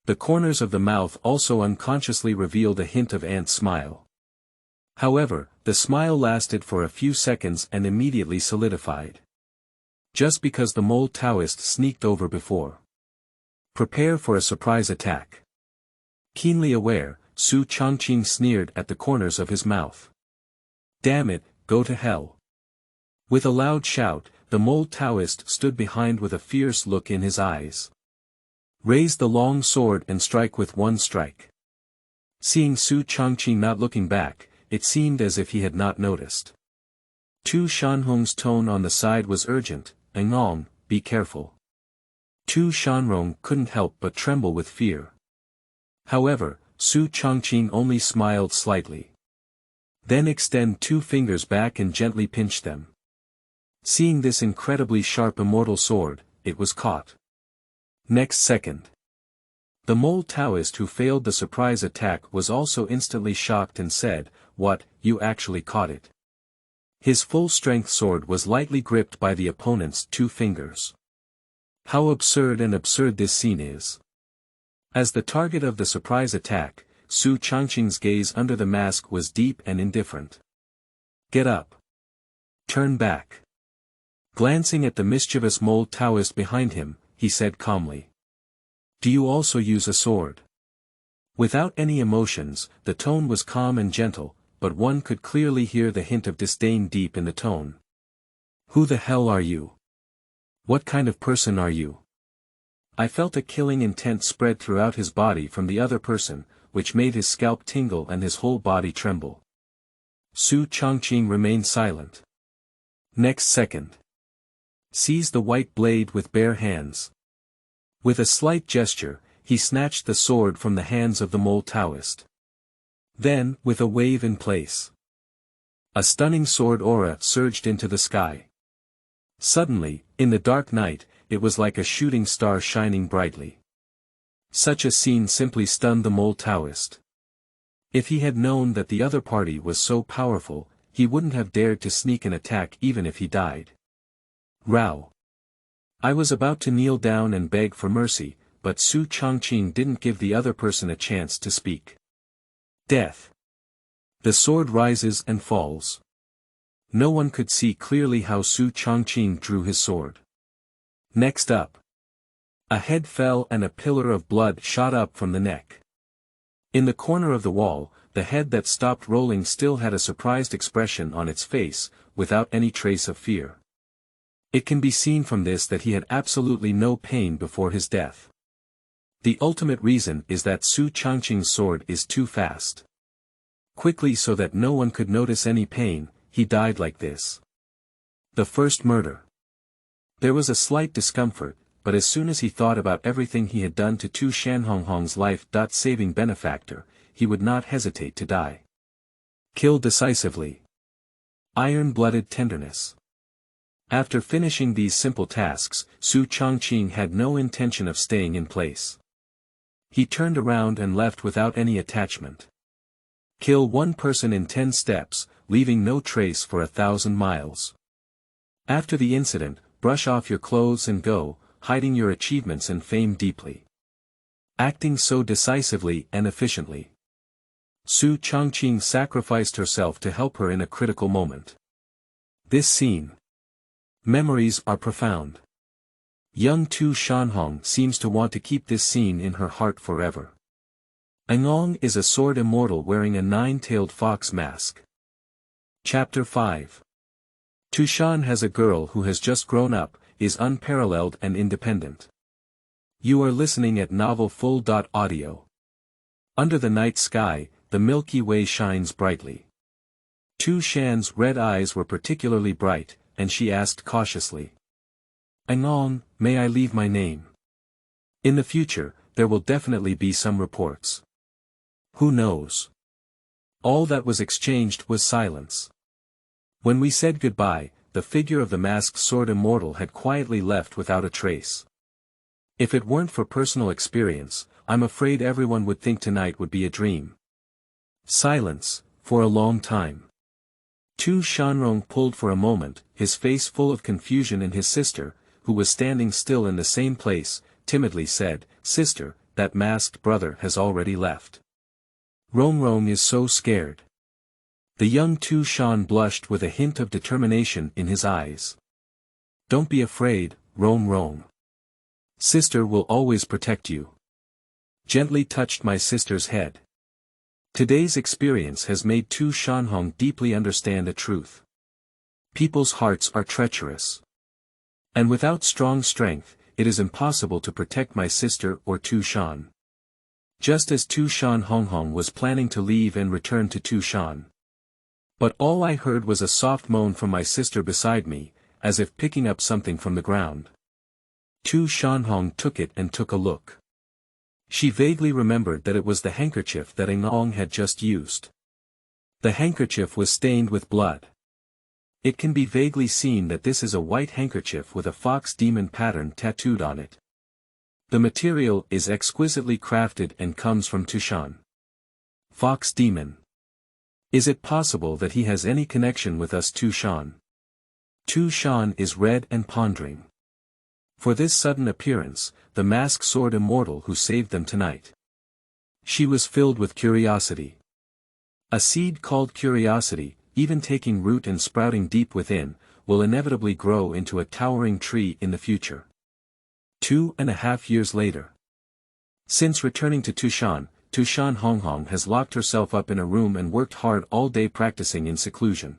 The corners of the mouth also unconsciously revealed a hint of ant smile. However, the smile lasted for a few seconds and immediately solidified. Just because the mole Taoist sneaked over before. Prepare for a surprise attack. Keenly aware, Xu Changqing sneered at the corners of his mouth. Damn it, go to hell. With a loud shout, the mole Taoist stood behind with a fierce look in his eyes. Raise the long sword and strike with one strike. Seeing Xu Changqing not looking back, it seemed as if he had not noticed. Tu Shanhong's tone on the side was urgent, "Engong, be careful." Tu Shanrong couldn't help but tremble with fear. However, Xu Changqing only smiled slightly. Then extend 2 fingers back and gently pinch them. Seeing this incredibly sharp immortal sword, it was caught. Next second. The mole Taoist who failed the surprise attack was also instantly shocked and said, "What, you actually caught it?" His full-strength sword was lightly gripped by the opponent's 2 fingers. How absurd this scene is. As the target of the surprise attack, Xu Changqing's gaze under the mask was deep and indifferent. Get up. Turn back. Glancing at the mischievous mole Taoist behind him, he said calmly. Do you also use a sword? Without any emotions, the tone was calm and gentle, but one could clearly hear the hint of disdain deep in the tone. Who the hell are you? What kind of person are you? I felt a killing intent spread throughout his body from the other person, which made his scalp tingle and his whole body tremble. Xu Changqing remained silent. Next second. Seized the white blade with bare hands. With a slight gesture, he snatched the sword from the hands of the mole Taoist. Then, with a wave in place, a stunning sword aura surged into the sky. Suddenly, in the dark night, it was like a shooting star shining brightly. Such a scene simply stunned the mole Taoist. If he had known that the other party was so powerful, he wouldn't have dared to sneak an attack even if he died. Row. I was about to kneel down and beg for mercy, but Xu Changqing didn't give the other person a chance to speak. Death. The sword rises and falls. No one could see clearly how Xu Changqing drew his sword. Next up. A head fell and a pillar of blood shot up from the neck. In the corner of the wall, the head that stopped rolling still had a surprised expression on its face, without any trace of fear. It can be seen from this that he had absolutely no pain before his death. The ultimate reason is that Xu Changqing's sword is too fast. Quickly, so that no one could notice any pain, he died like this. The first murder. There was a slight discomfort, but as soon as he thought about everything he had done to Tu Shanhonghong's life-saving benefactor, he would not hesitate to die. Kill decisively. Iron-blooded tenderness. After finishing these simple tasks, Xu Changqing had no intention of staying in place. He turned around and left without any attachment. Kill one person in 10 steps, leaving no trace for 1,000 miles. After the incident, brush off your clothes and go, hiding your achievements and fame deeply. Acting so decisively and efficiently. Xu Changqing sacrificed herself to help her in a critical moment. This scene. Memories are profound. Young Tu Shanhong seems to want to keep this scene in her heart forever. Engong is a sword immortal wearing a 9-tailed fox mask. Chapter 5. Tushan has a girl who has just grown up, is unparalleled and independent. You are listening at Novel Full.Audio. Under the night sky, the Milky Way shines brightly. Tu Shan's red eyes were particularly bright, and she asked cautiously. Engong, may I leave my name? In the future, there will definitely be some reports. Who knows? All that was exchanged was silence. When we said goodbye, the figure of the masked sword immortal had quietly left without a trace. If it weren't for personal experience, I'm afraid everyone would think tonight would be a dream. Silence, for a long time. Tu Shanrong pulled for a moment, his face full of confusion, and his sister, who was standing still in the same place, timidly said, "Sister, that masked brother has already left. Rong is so scared." The young Tu Shan blushed with a hint of determination in his eyes. "Don't be afraid, Rong. Sister will always protect you." Gently touched my sister's head. Today's experience has made Tu Shanhong deeply understand a truth. People's hearts are treacherous. And without strong strength, it is impossible to protect my sister or Tu Shan. Just as Tu Shanhonghong was planning to leave and return to Tu Shan. But all I heard was a soft moan from my sister beside me, as if picking up something from the ground. Tu Shanhong took it and took a look. She vaguely remembered that it was the handkerchief that Engong had just used. The handkerchief was stained with blood. It can be vaguely seen that this is a white handkerchief with a fox demon pattern tattooed on it. The material is exquisitely crafted and comes from Tushan. Fox demon. Is it possible that he has any connection with us Tushan? Tushan is red and pondering. For this sudden appearance, the masked sword immortal who saved them tonight. She was filled with curiosity. A seed called curiosity, even taking root and sprouting deep within, will inevitably grow into a towering tree in the future. 2.5 years later. Since returning to Tushan, Tushan Honghong has locked herself up in a room and worked hard all day practicing in seclusion.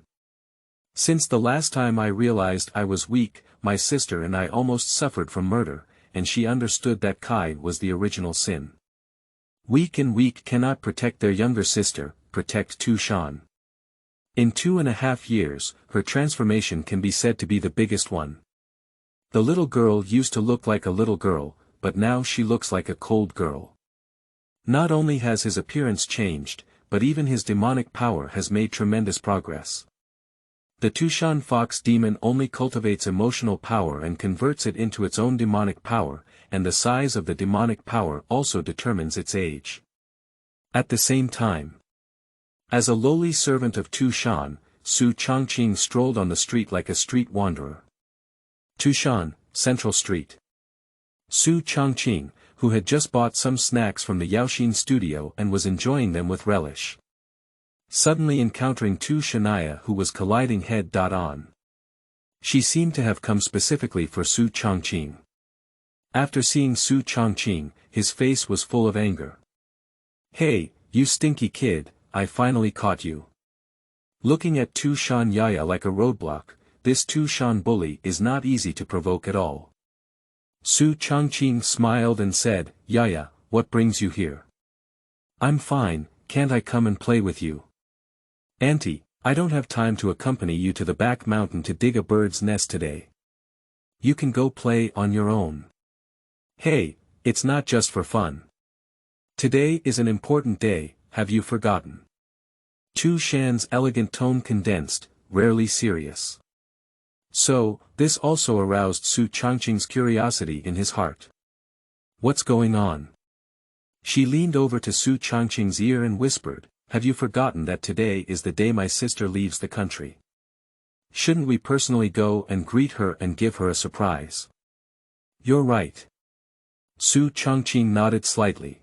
Since the last time I realized I was weak, my sister and I almost suffered from murder, and she understood that Kai was the original sin. Weak and weak cannot protect their younger sister, protect Tushan. In 2.5 years, her transformation can be said to be the biggest one. The little girl used to look like a little girl, but now she looks like a cold girl. Not only has his appearance changed, but even his demonic power has made tremendous progress. The Tushan fox demon only cultivates emotional power and converts it into its own demonic power, and the size of the demonic power also determines its age. At the same time, as a lowly servant of Tushan, Xu Changqing strolled on the street like a street wanderer. Tushan, Central Street. Xu Changqing, who had just bought some snacks from the Yaoxin studio and was enjoying them with relish. Suddenly encountering Tu Shania, who was colliding head-on. She seemed to have come specifically for Xu Changqing. After seeing Xu Changqing, his face was full of anger. "Hey, you stinky kid, I finally caught you." Looking at Tu Shan Yaya like a roadblock, this Tushan bully is not easy to provoke at all. Xu Changqing smiled and said, Yaya, what brings you here? I'm fine, can't I come and play with you? Auntie, I don't have time to accompany you to the back mountain to dig a bird's nest today. You can go play on your own. Hey, it's not just for fun. Today is an important day, have you forgotten? Shan's elegant tone condensed, rarely serious. So, this also aroused Xu Changqing's curiosity in his heart. What's going on? She leaned over to Xu Changqing's ear and whispered, have you forgotten that today is the day my sister leaves the country? Shouldn't we personally go and greet her and give her a surprise? You're right. Xu Changqing nodded slightly.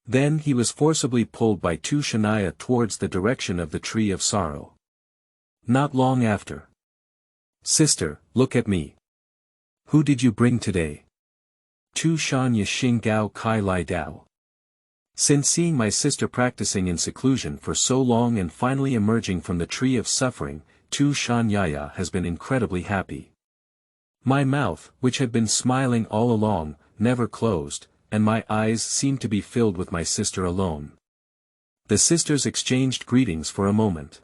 Then he was forcibly pulled by Tushan towards the direction of the Tree of Sorrow. Not long after. Sister, look at me. Who did you bring today? Tushan Yixing Gao Kai Lai Dao. Since seeing my sister practicing in seclusion for so long and finally emerging from the Tree of Suffering, Tushan Yaya has been incredibly happy. My mouth, which had been smiling all along, never closed, and my eyes seemed to be filled with my sister alone. The sisters exchanged greetings for a moment.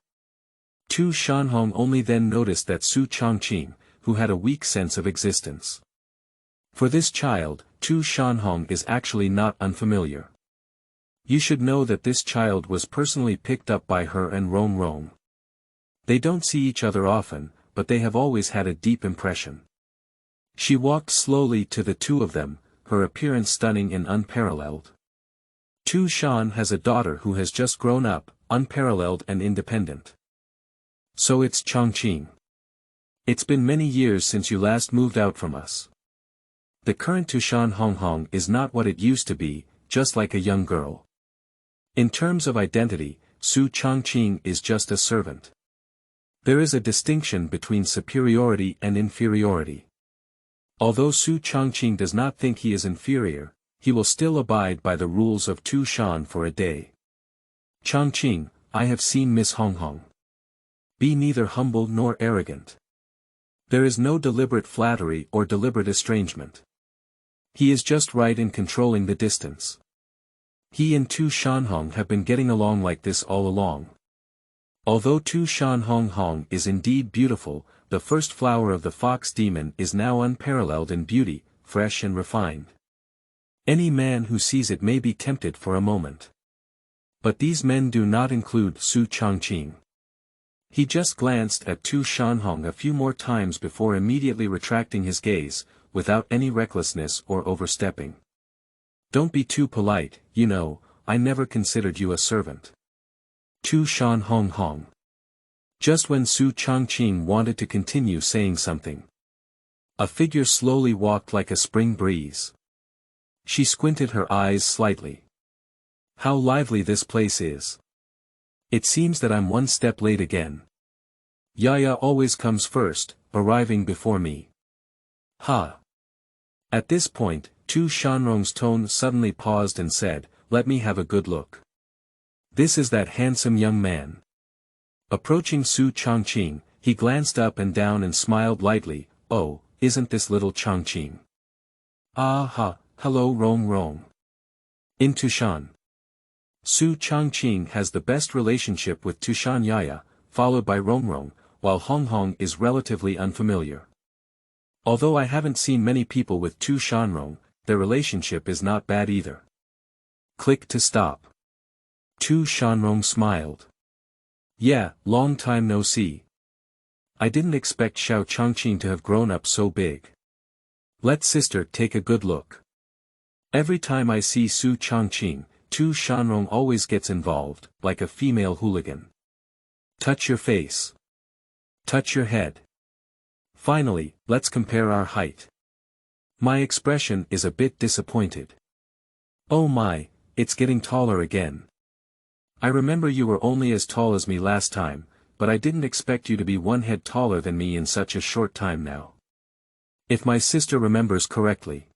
Tushan only then noticed that Xu Changqing, who had a weak sense of existence. For this child, Tushan is actually not unfamiliar. You should know that this child was personally picked up by her and Rong. They don't see each other often, but they have always had a deep impression. She walked slowly to the two of them, her appearance stunning and unparalleled. Tushan has a daughter who has just grown up, unparalleled and independent. So it's Changqing. It's been many years since you last moved out from us. The current Tushan Hong is not what it used to be, just like a young girl. In terms of identity, Xu Changqing is just a servant. There is a distinction between superiority and inferiority. Although Xu Changqing does not think he is inferior, he will still abide by the rules of Tushan for a day. Changqing, I have seen Miss Hong. Be neither humble nor arrogant. There is no deliberate flattery or deliberate estrangement. He is just right in controlling the distance. He and Tushan have been getting along like this all along. Although Tushan is indeed beautiful, the first flower of the fox demon is now unparalleled in beauty, fresh and refined. Any man who sees it may be tempted for a moment. But these men do not include Xu Changqing. He just glanced at Tushan a few more times before immediately retracting his gaze, without any recklessness or overstepping. Don't be too polite, you know, I never considered you a servant. Tushan Hong. Just when Xu Changqing wanted to continue saying something, a figure slowly walked like a spring breeze. She squinted her eyes slightly. How lively this place is. It seems that I'm one step late again. Yaya always comes first, arriving before me. Ha! At this point, Tushan's tone suddenly paused and said, let me have a good look. This is that handsome young man. Approaching Xu Changqing, he glanced up and down and smiled lightly, oh, isn't this little Changqing? Ah ha, hello Rong. In Tushan. Xu Changqing has the best relationship with Tushan Yaya, followed by Rong, while Hong is relatively unfamiliar. Although I haven't seen many people with Tushan, their relationship is not bad either. Click to stop. Tushan smiled. Yeah, long time no see. I didn't expect Xiao Changqing to have grown up so big. Let sister take a good look. Every time I see Xu Changqing, Tushan always gets involved, like a female hooligan. Touch your face. Touch your head. Finally, let's compare our height. My expression is a bit disappointed. Oh my, it's getting taller again. I remember you were only as tall as me last time, but I didn't expect you to be one head taller than me in such a short time now. If my sister remembers correctly.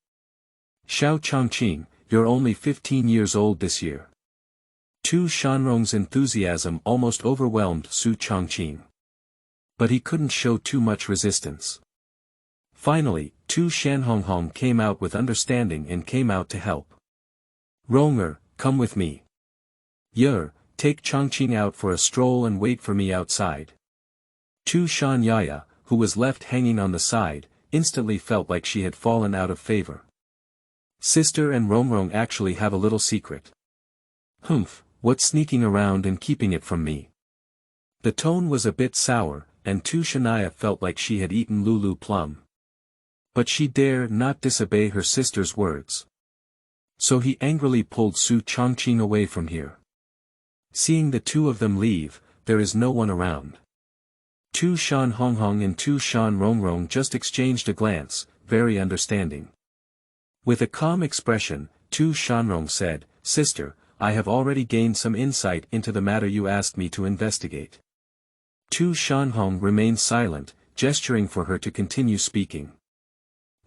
Xiao Changqing, you're only 15 years old this year. Tushan's enthusiasm almost overwhelmed Xu Changqing. But he couldn't show too much resistance. Finally, Tu Shanhonghong came out with understanding and came out to help. Ronger, come with me. Yer, take Changqing out for a stroll and wait for me outside. Tu Shan Yaya, who was left hanging on the side, instantly felt like she had fallen out of favor. Sister and Rongrong actually have a little secret. Humph, what's sneaking around and keeping it from me? The tone was a bit sour, and Tu Shania felt like she had eaten Lulu plum. But she dared not disobey her sister's words. So he angrily pulled Xu Changqing away from here. Seeing the two of them leave, there is no one around. Tu Shan Honghong and Tu Shan Rongrong just exchanged a glance, very understanding. With a calm expression, Tu Shanrong said, "Sister, I have already gained some insight into the matter you asked me to investigate." Tu Shanhong remained silent, gesturing for her to continue speaking.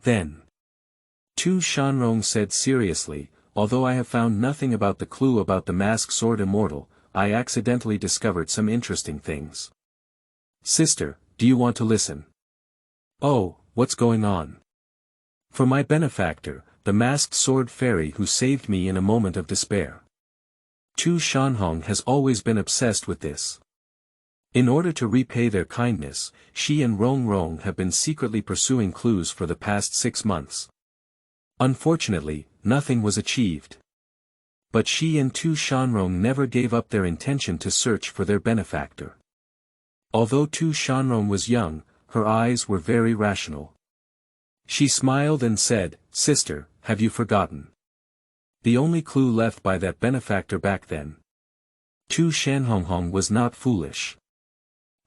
Then, Tu Shanrong said seriously, "Although I have found nothing about the clue about the masked sword Immortal, I accidentally discovered some interesting things. Sister, do you want to listen?" "Oh, what's going on?" "For my benefactor, the masked sword fairy who saved me in a moment of despair. Tu Shanhong has always been obsessed with this. In order to repay their kindness, she and Rong have been secretly pursuing clues for the past 6 months. Unfortunately, nothing was achieved. But she and Tu Shanrong never gave up their intention to search for their benefactor. Although Tu Shanrong was young, her eyes were very rational. She smiled and said, "Sister, have you forgotten? The only clue left by that benefactor back then." Tu Shanhonghong was not foolish.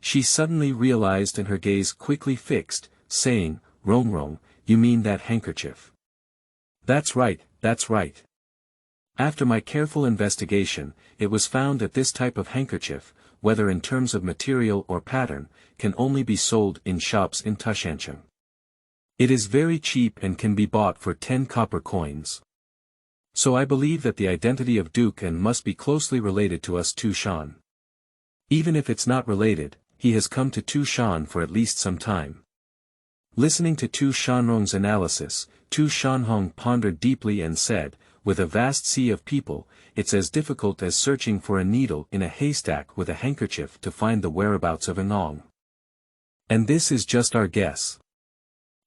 She suddenly realized and her gaze quickly fixed, saying, "Rong, you mean that handkerchief?" That's right. After my careful investigation, it was found that this type of handkerchief, whether in terms of material or pattern, can only be sold in shops in Tushan. It is very cheap and can be bought for 10 copper coins. So I believe that the identity of Duke and must be closely related to us Tu Shan. Even if it's not related, he has come to Tu Shan for at least some time." Listening to Tu Shanrong's analysis, Tu Shanhong pondered deeply and said, "With a vast sea of people, it's as difficult as searching for a needle in a haystack with a handkerchief to find the whereabouts of Engong. And this is just our guess."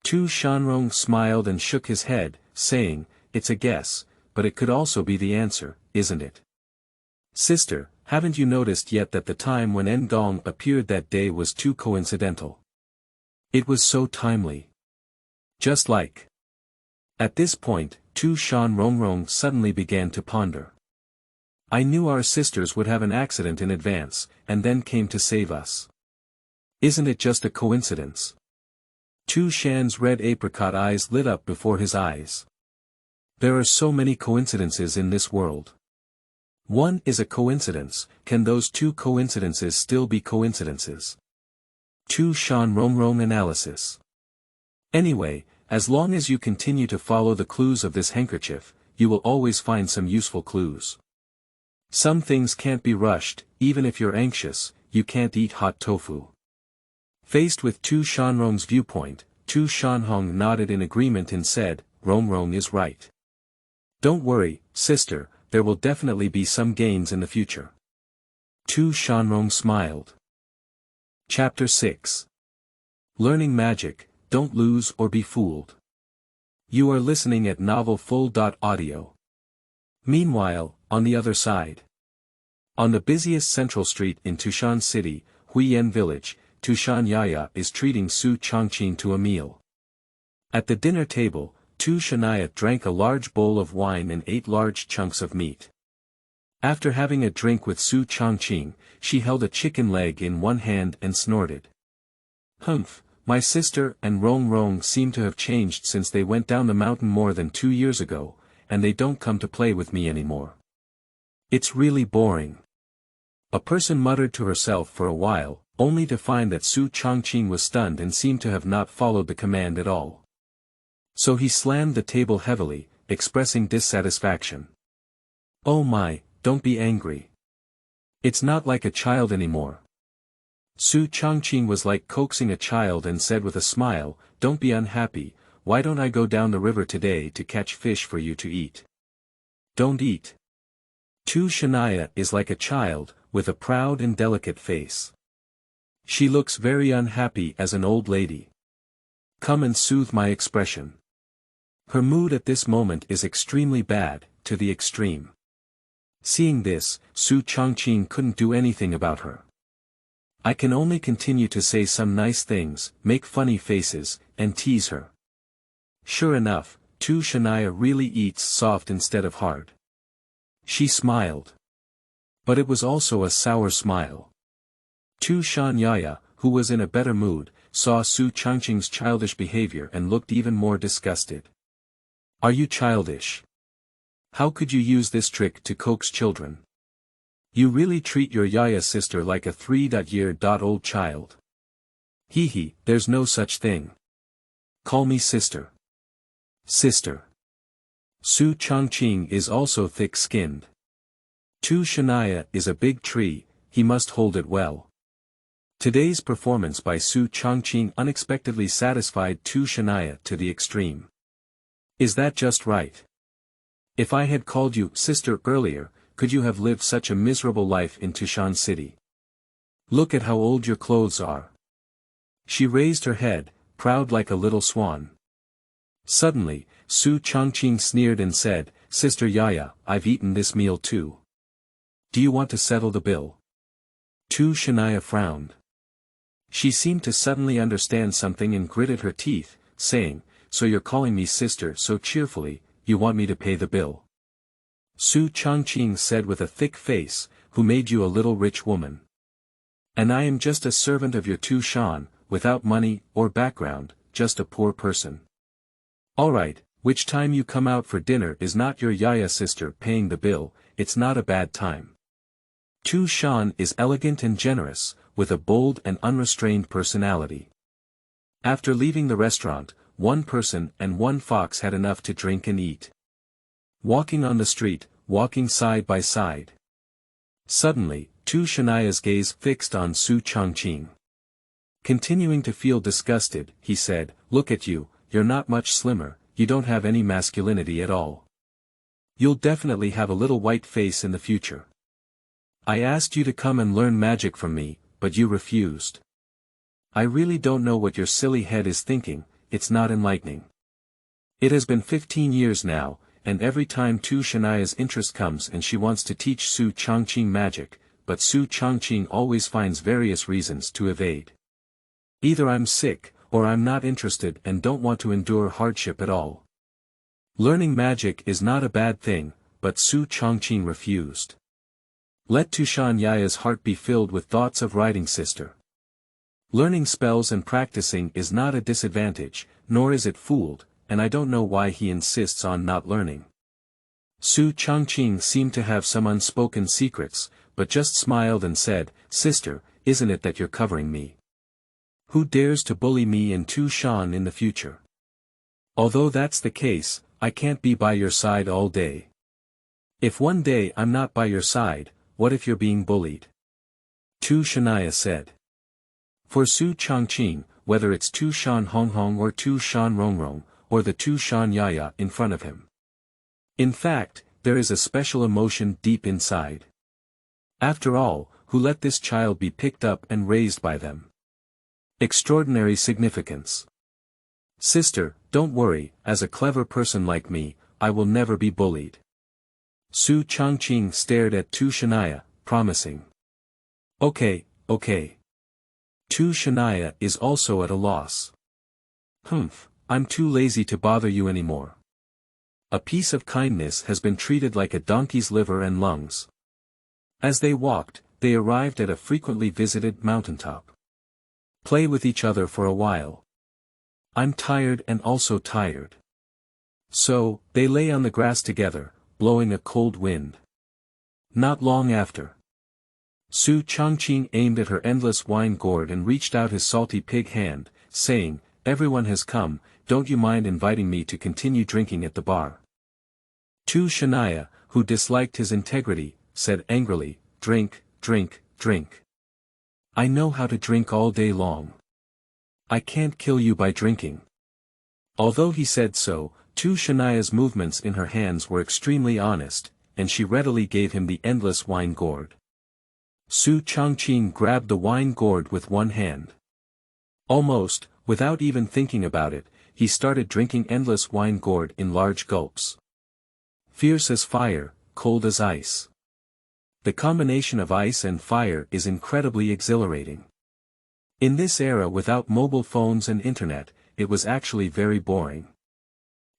Tu Shanrong smiled and shook his head, saying, "It's a guess, but it could also be the answer, isn't it? Sister, haven't you noticed yet that the time when Engong appeared that day was too coincidental? It was so timely. Just like." At this point, Tu Shan Rongrong suddenly began to ponder. "I knew our sisters would have an accident in advance, and then came to save us. Isn't it just a coincidence?" Tu Shan's red apricot eyes lit up before his eyes. "There are so many coincidences in this world. One is a coincidence, can those two coincidences still be coincidences?" Tu Shan Rongrong analysis. "Anyway, as long as you continue to follow the clues of this handkerchief, you will always find some useful clues. Some things can't be rushed, even if you're anxious, you can't eat hot tofu." Faced with Tu Shanrong's viewpoint, Tu Shanhong nodded in agreement and said, "Rongrong is right. Don't worry, sister, there will definitely be some gains in the future." Tu Shanrong smiled. Chapter 6. Learning Magic, Don't Lose or Be Fooled. You are listening at novelfull.audio. Meanwhile, on the other side. On the busiest central street in Tushan City, Huiyan Village, Tushan Yaya is treating Xu Changqing to a meal. At the dinner table, Tu Shania drank a large bowl of wine and ate large chunks of meat. After having a drink with Xu Changqing, she held a chicken leg in one hand and snorted. "Humph, my sister and Rong seem to have changed since they went down the mountain more than 2 years ago, and they don't come to play with me anymore. It's really boring." A person muttered to herself for a while, only to find that Xu Changqing was stunned and seemed to have not followed the command at all. So he slammed the table heavily, expressing dissatisfaction. "Oh my, don't be angry. It's not like a child anymore. Xu Changqing was like coaxing a child and said with a smile, "Don't be unhappy, why don't I go down the river today to catch fish for you to eat?" "Don't eat." Tushan is like a child, with a proud and delicate face. She looks very unhappy as an old lady. Come and soothe my expression. Her mood at this moment is extremely bad, to the extreme. Seeing this, Xu Changqing couldn't do anything about her. I can only continue to say some nice things, make funny faces, and tease her. Sure enough, Tushan really eats soft instead of hard. She smiled. But it was also a sour smile. Tushan, who was in a better mood, saw Xu Changqing's childish behavior and looked even more disgusted. "Are you childish? How could you use this trick to coax children? You really treat your Yaya sister like a 3-year-old child. Hee, there's no such thing. Call me sister." Sister. Xu Changqing is also thick-skinned. Tushan is a big tree, he must hold it well. Today's performance by Xu Changqing unexpectedly satisfied Tushan to the extreme. "Is that just right? If I had called you sister earlier, could you have lived such a miserable life in Tushan City? Look at how old your clothes are." She raised her head, proud like a little swan. Suddenly, Xu Changqing sneered and said, "Sister Yaya, I've eaten this meal too. Do you want to settle the bill?" Tushan frowned. She seemed to suddenly understand something and gritted her teeth, saying, "So you're calling me sister so cheerfully, you want me to pay the bill?" Xu Changqing said with a thick face, "Who made you a little rich woman? And I am just a servant of your Tushan, without money or background, just a poor person. Alright, which time you come out for dinner is not your Yaya sister paying the bill, it's not a bad time." Tushan is elegant and generous, with a bold and unrestrained personality. After leaving the restaurant, one person and one fox had enough to drink and eat. Walking on the street, walking side by side. Suddenly, Tushanaya's gaze fixed on Xu Changqing. Continuing to feel disgusted, he said, "Look at you, you're not much slimmer, you don't have any masculinity at all. You'll definitely have a little white face in the future. I asked you to come and learn magic from me, but you refused. I really don't know what your silly head is thinking, it's not enlightening. It has been 15 years now, and every time Tushanaya's interest comes and she wants to teach Xu Changqing magic, but Xu Changqing always finds various reasons to evade. Either I'm sick, or I'm not interested and don't want to endure hardship at all. Learning magic is not a bad thing, but Xu Changqing refused. Let Tushanya's heart be filled with thoughts of writing sister. Learning spells and practicing is not a disadvantage, nor is it fooled, and I don't know why he insists on not learning." Xu Changqing seemed to have some unspoken secrets, but just smiled and said, "Sister, isn't it that you're covering me? Who dares to bully me in Tushan in the future? Although that's the case, I can't be by your side all day. If one day I'm not by your side, what if you're being bullied?" Tushanaya said. For Xu Changqing, whether it's Tushan Honghong or Tushan Rongrong, or the Tushan Yaya in front of him. In fact, there is a special emotion deep inside. After all, who let this child be picked up and raised by them? Extraordinary significance. "Sister, don't worry, as a clever person like me, I will never be bullied." Xu Changqing stared at Tushanaya, promising. Okay. Tushanaya is also at a loss. "Humph, I'm too lazy to bother you anymore. A piece of kindness has been treated like a donkey's liver and lungs." As they walked, they arrived at a frequently visited mountaintop. "Play with each other for a while. I'm tired and also tired." So, they lay on the grass together, blowing a cold wind. Not long after, Xu Changqing aimed at her endless wine gourd and reached out his salty pig hand, saying, "Everyone has come, don't you mind inviting me to continue drinking at the bar?" Tushanaya, who disliked his integrity, said angrily, "Drink, drink, drink. I know how to drink all day long. I can't kill you by drinking. Although he said so, Tushan's movements in her hands were extremely honest, and she readily gave him the endless wine gourd. Xu Changqing grabbed the wine gourd with one hand. Almost, without even thinking about it, he started drinking endless wine gourd in large gulps. Fierce as fire, cold as ice. The combination of ice and fire is incredibly exhilarating. In this era without mobile phones and internet, it was actually very boring.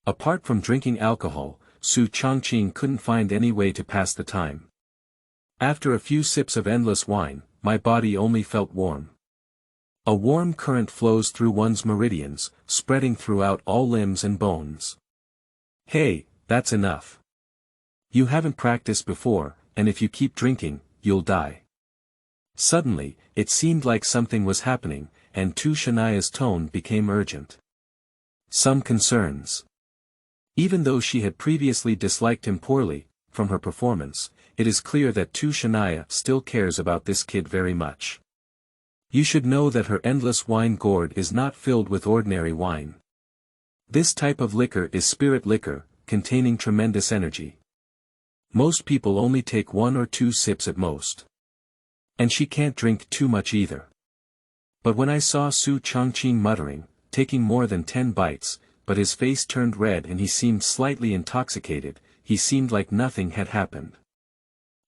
Apart from drinking alcohol, Xu Changqing couldn't find any way to pass the time. After a few sips of endless wine, my body only felt warm. A warm current flows through one's meridians, spreading throughout all limbs and bones. Hey, that's enough. You haven't practiced before, and if you keep drinking, you'll die. Suddenly, it seemed like something was happening, and Tushanaya's tone became urgent. Some concerns. Even though she had previously disliked him poorly, from her performance, it is clear that Tushanaya still cares about this kid very much. You should know that her endless wine gourd is not filled with ordinary wine. This type of liquor is spirit liquor, containing tremendous energy. Most people only take 1 or 2 sips at most. And she can't drink too much either. But when I saw Xu Changqing muttering, taking more than 10 bites, but his face turned red and he seemed slightly intoxicated, he seemed like nothing had happened.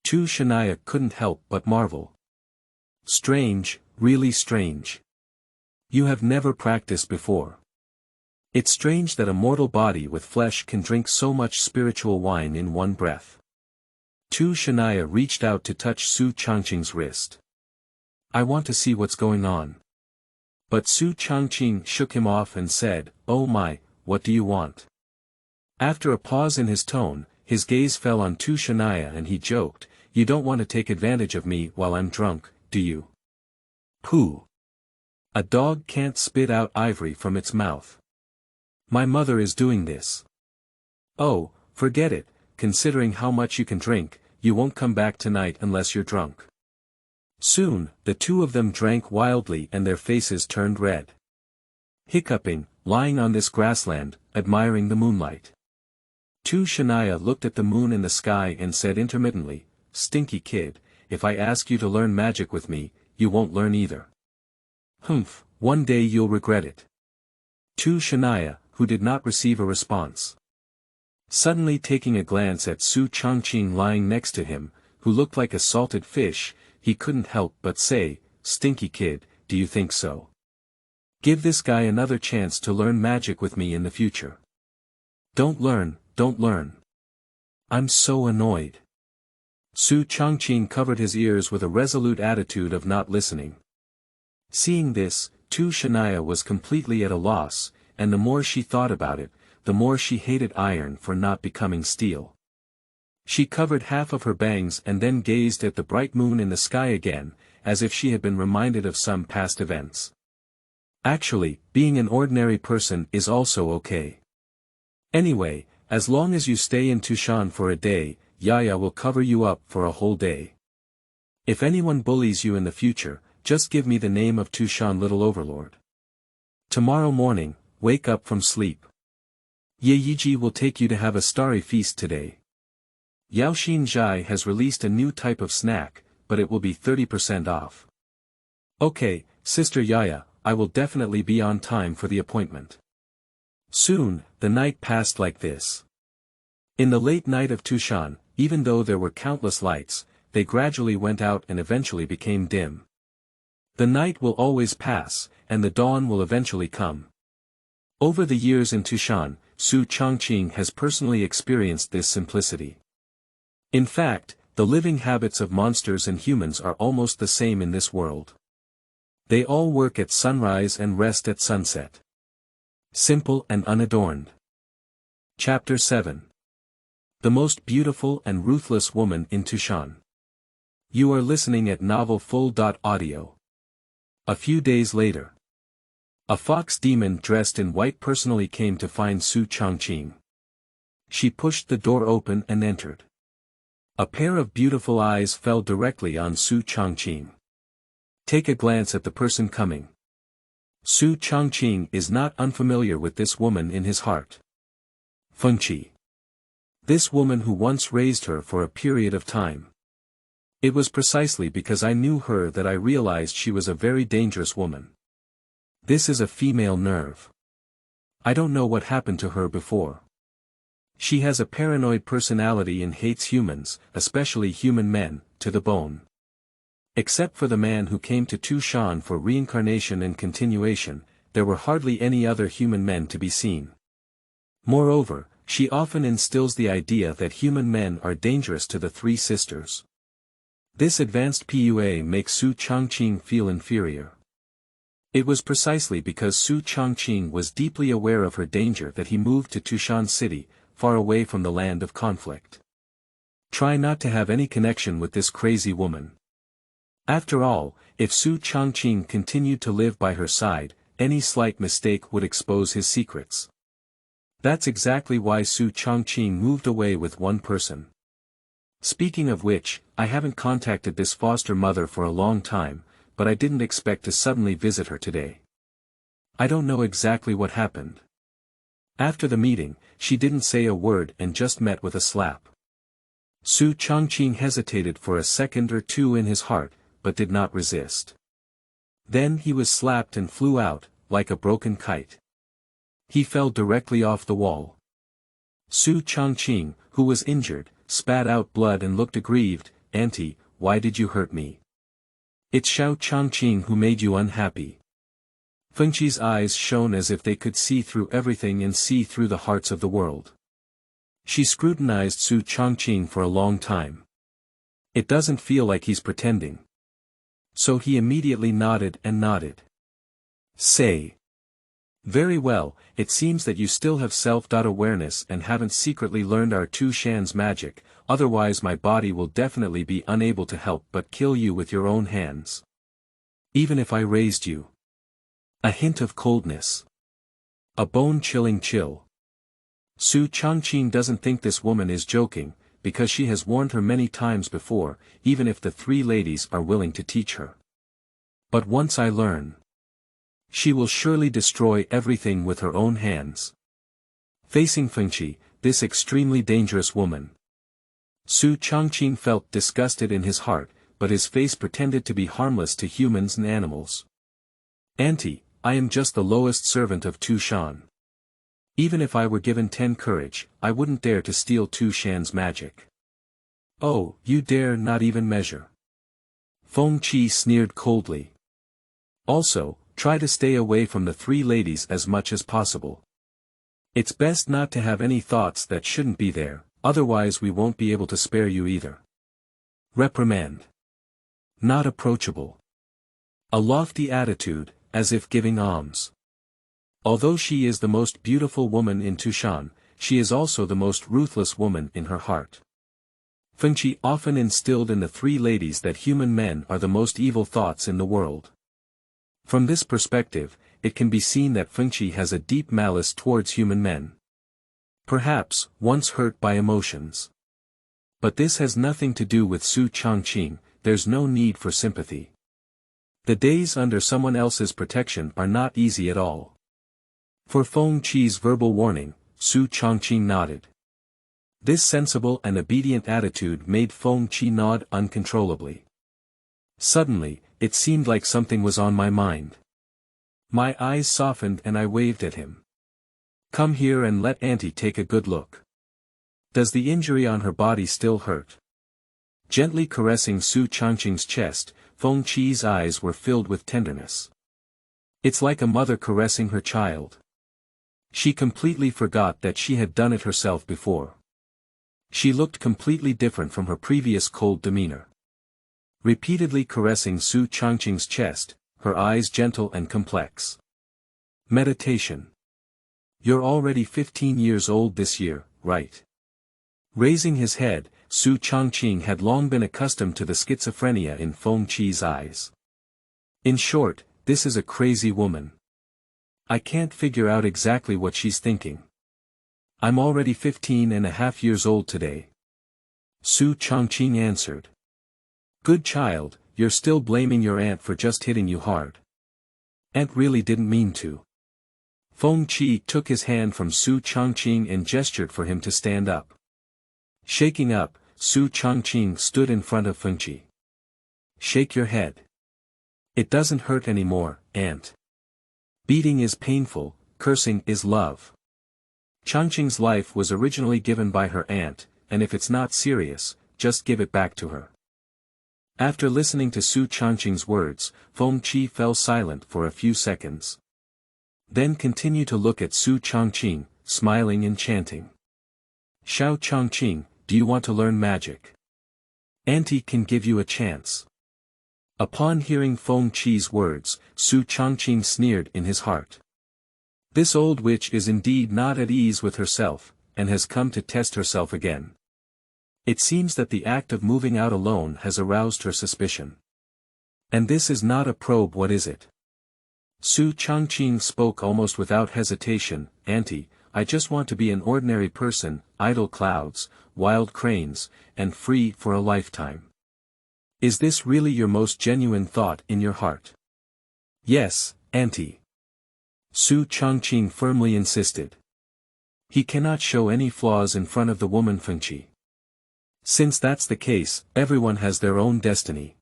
Tushanaya couldn't help but marvel. Strange, really strange. You have never practiced before. It's strange that a mortal body with flesh can drink so much spiritual wine in one breath. Tushanaya reached out to touch Xu Changqing's wrist. I want to see what's going on. But Xu Changqing shook him off and said, Oh my, what do you want? After a pause in his tone, his gaze fell on Tushanaya and he joked, You don't want to take advantage of me while I'm drunk, do you? Pooh. A dog can't spit out ivory from its mouth. My mother is doing this. Oh, forget it, considering how much you can drink, you won't come back tonight unless you're drunk. Soon, the two of them drank wildly and their faces turned red. Hiccuping, lying on this grassland, admiring the moonlight. Tushanaya looked at the moon in the sky and said intermittently, Stinky kid, if I ask you to learn magic with me, you won't learn either. Humph, one day you'll regret it. Tushanaya, who did not receive a response. Suddenly taking a glance at Xu Changqing lying next to him, who looked like a salted fish, he couldn't help but say, Stinky kid, do you think so? Give this guy another chance to learn magic with me in the future. Don't learn, don't learn. I'm so annoyed. Xu Changqing covered his ears with a resolute attitude of not listening. Seeing this, Tushanaya was completely at a loss, and the more she thought about it, the more she hated iron for not becoming steel. She covered half of her bangs and then gazed at the bright moon in the sky again, as if she had been reminded of some past events. Actually, being an ordinary person is also okay. Anyway, as long as you stay in Tushan for a day, Yaya will cover you up for a whole day. If anyone bullies you in the future, just give me the name of Tushan Little Overlord. Tomorrow morning, wake up from sleep. Yeiji will take you to have a starry feast today. Yaoxin Zhai has released a new type of snack, but it will be 30% off. Okay, Sister Yaya, I will definitely be on time for the appointment. Soon, the night passed like this. In the late night of Tushan, even though there were countless lights, they gradually went out and eventually became dim. The night will always pass, and the dawn will eventually come. Over the years in Tushan, Xu Changqing has personally experienced this simplicity. In fact, the living habits of monsters and humans are almost the same in this world. They all work at sunrise and rest at sunset. Simple and unadorned. Chapter 7. The most beautiful and ruthless woman in Tushan. You are listening at novel-full.audio. A few days later. A fox demon dressed in white personally came to find Xu Changqing. She pushed the door open and entered. A pair of beautiful eyes fell directly on Xu Changqing. Take a glance at the person coming. Xu Changqing is not unfamiliar with this woman in his heart. Fengqi. This woman who once raised her for a period of time. It was precisely because I knew her that I realized she was a very dangerous woman. This is a female nerve. I don't know what happened to her before. She has a paranoid personality and hates humans, especially human men, to the bone. Except for the man who came to Tushan for reincarnation and continuation, there were hardly any other human men to be seen. Moreover, she often instills the idea that human men are dangerous to the three sisters. This advanced PUA makes Xu Changqing feel inferior. It was precisely because Xu Changqing was deeply aware of her danger that he moved to Tushan City, far away from the land of conflict. Try not to have any connection with this crazy woman. After all, if Xu Changqing continued to live by her side, any slight mistake would expose his secrets. That's exactly why Xu Changqing moved away with one person. Speaking of which, I haven't contacted this foster mother for a long time, but I didn't expect to suddenly visit her today. I don't know exactly what happened. After the meeting, she didn't say a word and just met with a slap. Xu Changqing hesitated for a second or two in his heart, but did not resist. Then he was slapped and flew out, like a broken kite. He fell directly off the wall. Xu Changqing, who was injured, spat out blood and looked aggrieved. "Auntie, why did you hurt me? It's Xu Changqing who made you unhappy." Fengqi's eyes shone as if they could see through everything and see through the hearts of the world. She scrutinized Xu Changqing for a long time. It doesn't feel like he's pretending. So he immediately nodded and nodded. Say. Very well, it seems that you still have self-awareness and haven't secretly learned our Tushan's magic, otherwise my body will definitely be unable to help but kill you with your own hands. Even if I raised you. A hint of coldness. A bone-chilling chill. Xu Changqing doesn't think this woman is joking, because she has warned her many times before, even if the three ladies are willing to teach her. But once I learn, she will surely destroy everything with her own hands. Facing Fengqi, this extremely dangerous woman, Xu Changqing felt disgusted in his heart, but his face pretended to be harmless to humans and animals. "Auntie, I am just the lowest servant of Tushan. Even if I were given 10 courage, I wouldn't dare to steal Tushan's magic." "Oh, you dare not even measure." Fengqi sneered coldly. "Also, try to stay away from the three ladies as much as possible. It's best not to have any thoughts that shouldn't be there, otherwise we won't be able to spare you either." Reprimand. Not approachable. A lofty attitude, as if giving alms. Although she is the most beautiful woman in Tushan, she is also the most ruthless woman in her heart. Fengqi often instilled in the three ladies that human men are the most evil thoughts in the world. From this perspective, it can be seen that Fengqi has a deep malice towards human men. Perhaps, once hurt by emotions. But this has nothing to do with Xu Changqing, there's no need for sympathy. The days under someone else's protection are not easy at all. For Fengqi's verbal warning, Xu Changqing nodded. This sensible and obedient attitude made Fengqi nod uncontrollably. Suddenly, it seemed like something was on my mind. My eyes softened and I waved at him. "Come here and let Auntie take a good look. Does the injury on her body still hurt?" Gently caressing Xu Changqing's chest, Fengqi's eyes were filled with tenderness. It's like a mother caressing her child. She completely forgot that she had done it herself before. She looked completely different from her previous cold demeanor. Repeatedly caressing Xu Changqing's chest, her eyes gentle and complex. Meditation. "You're already 15 years old this year, right?" Raising his head, Xu Changqing had long been accustomed to the schizophrenia in Fengqi's eyes. In short, this is a crazy woman. I can't figure out exactly what she's thinking. "I'm already 15.5 years old today," Xu Changqing answered. "Good child, you're still blaming your aunt for just hitting you hard. Aunt really didn't mean to. Feng Qi took his hand from Xu Changqing and gestured for him to stand up. Shaking up, Xu Changqing stood in front of Feng Qi. Shake your head. It doesn't hurt anymore, aunt. Beating is painful, cursing is love. Changqing's life was originally given by her aunt, and if it's not serious, just give it back to her. After listening to Xu Changqing's words, Feng Qi fell silent for a few seconds. Then continued to look at Xu Changqing, smiling and chanting. Xu Changqing, do you want to learn magic? Auntie can give you a chance. Upon hearing Feng Qi's words, Xu Changqing sneered in his heart. This old witch is indeed not at ease with herself, and has come to test herself again. It seems that the act of moving out alone has aroused her suspicion. And this is not a probe, what is it? Xu Changqing spoke almost without hesitation, Auntie, I just want to be an ordinary person, idle clouds, wild cranes, and free for a lifetime. Is this really your most genuine thought in your heart? Yes, Auntie. Xu Changqing firmly insisted. He cannot show any flaws in front of the woman Feng Qi. Since that's the case, everyone has their own destiny.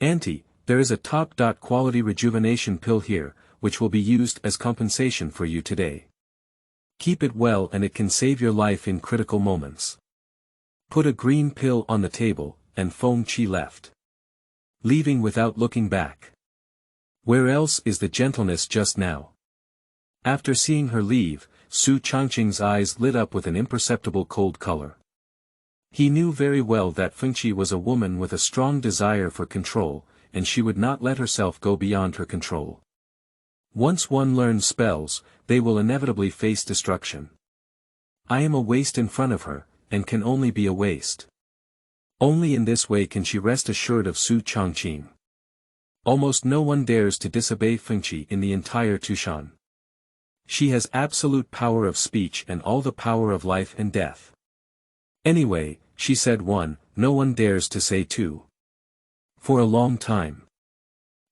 Auntie, there is a top-quality rejuvenation pill here, which will be used as compensation for you today. Keep it well and it can save your life in critical moments. Put a green pill on the table, and Feng Qi left. Leaving without looking back. Where else is the gentleness just now? After seeing her leave, Xu Changqing's eyes lit up with an imperceptible cold color. He knew very well that Feng Qi was a woman with a strong desire for control, and she would not let herself go beyond her control. Once one learns spells, they will inevitably face destruction. I am a waste in front of her, and can only be a waste. Only in this way can she rest assured of Xu Changqing. Almost no one dares to disobey Feng Qi in the entire Tushan. She has absolute power of speech and all the power of life and death. Anyway, she said no one dares to say two. For a long time.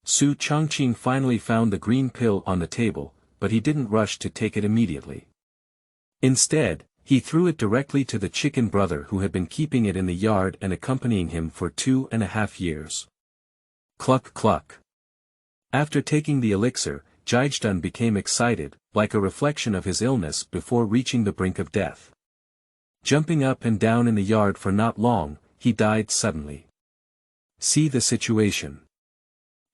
Xu Changqing finally found the green pill on the table, but he didn't rush to take it immediately. Instead, he threw it directly to the chicken brother who had been keeping it in the yard and accompanying him for 2.5 years. Cluck cluck. After taking the elixir, Jijdun became excited, like a reflection of his illness before reaching the brink of death. Jumping up and down in the yard for not long, he died suddenly. See the situation.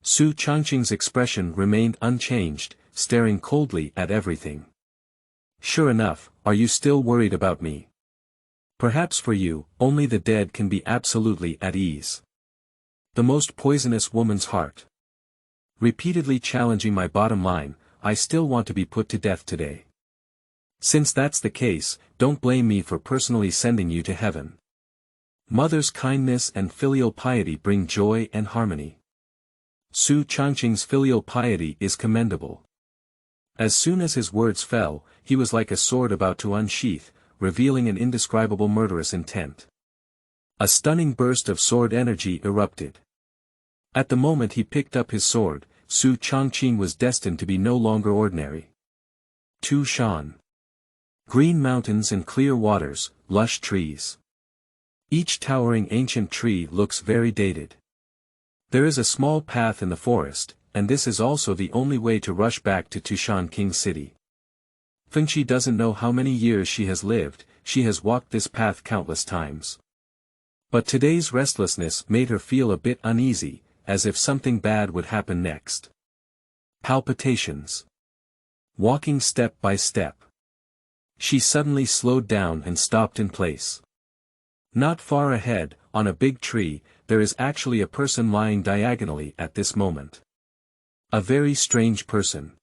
Xu Changqing's expression remained unchanged, staring coldly at everything. Sure enough, are you still worried about me? Perhaps for you, only the dead can be absolutely at ease. The most poisonous woman's heart. Repeatedly challenging my bottom line, I still want to be put to death today. Since that's the case, don't blame me for personally sending you to heaven. Mother's kindness and filial piety bring joy and harmony. Xu Changqing's filial piety is commendable. As soon as his words fell, he was like a sword about to unsheath, revealing an indescribable murderous intent. A stunning burst of sword energy erupted. At the moment he picked up his sword, Xu Changqing was destined to be no longer ordinary. Tushan. Green mountains and clear waters, lush trees. Each towering ancient tree looks very dated. There is a small path in the forest, and this is also the only way to rush back to Tushan King City. Feng Qi doesn't know how many years she has lived, she has walked this path countless times. But today's restlessness made her feel a bit uneasy, as if something bad would happen next. Palpitations. Walking step by step. She suddenly slowed down and stopped in place. Not far ahead, on a big tree, there is actually a person lying diagonally at this moment. A very strange person.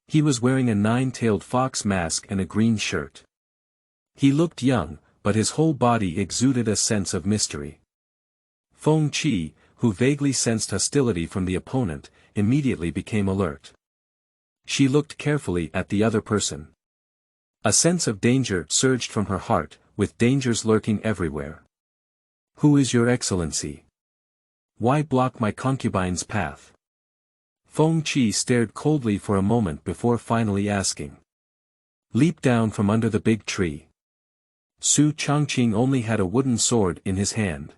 He was wearing a 9-tailed fox mask and a green shirt. He looked young, but his whole body exuded a sense of mystery. Feng Qi, who vaguely sensed hostility from the opponent, immediately became alert. She looked carefully at the other person. A sense of danger surged from her heart, with dangers lurking everywhere. Who is your excellency? Why block my concubine's path? Feng Qi stared coldly for a moment before finally asking. Leap down from under the big tree. Xu Changqing only had a wooden sword in his hand.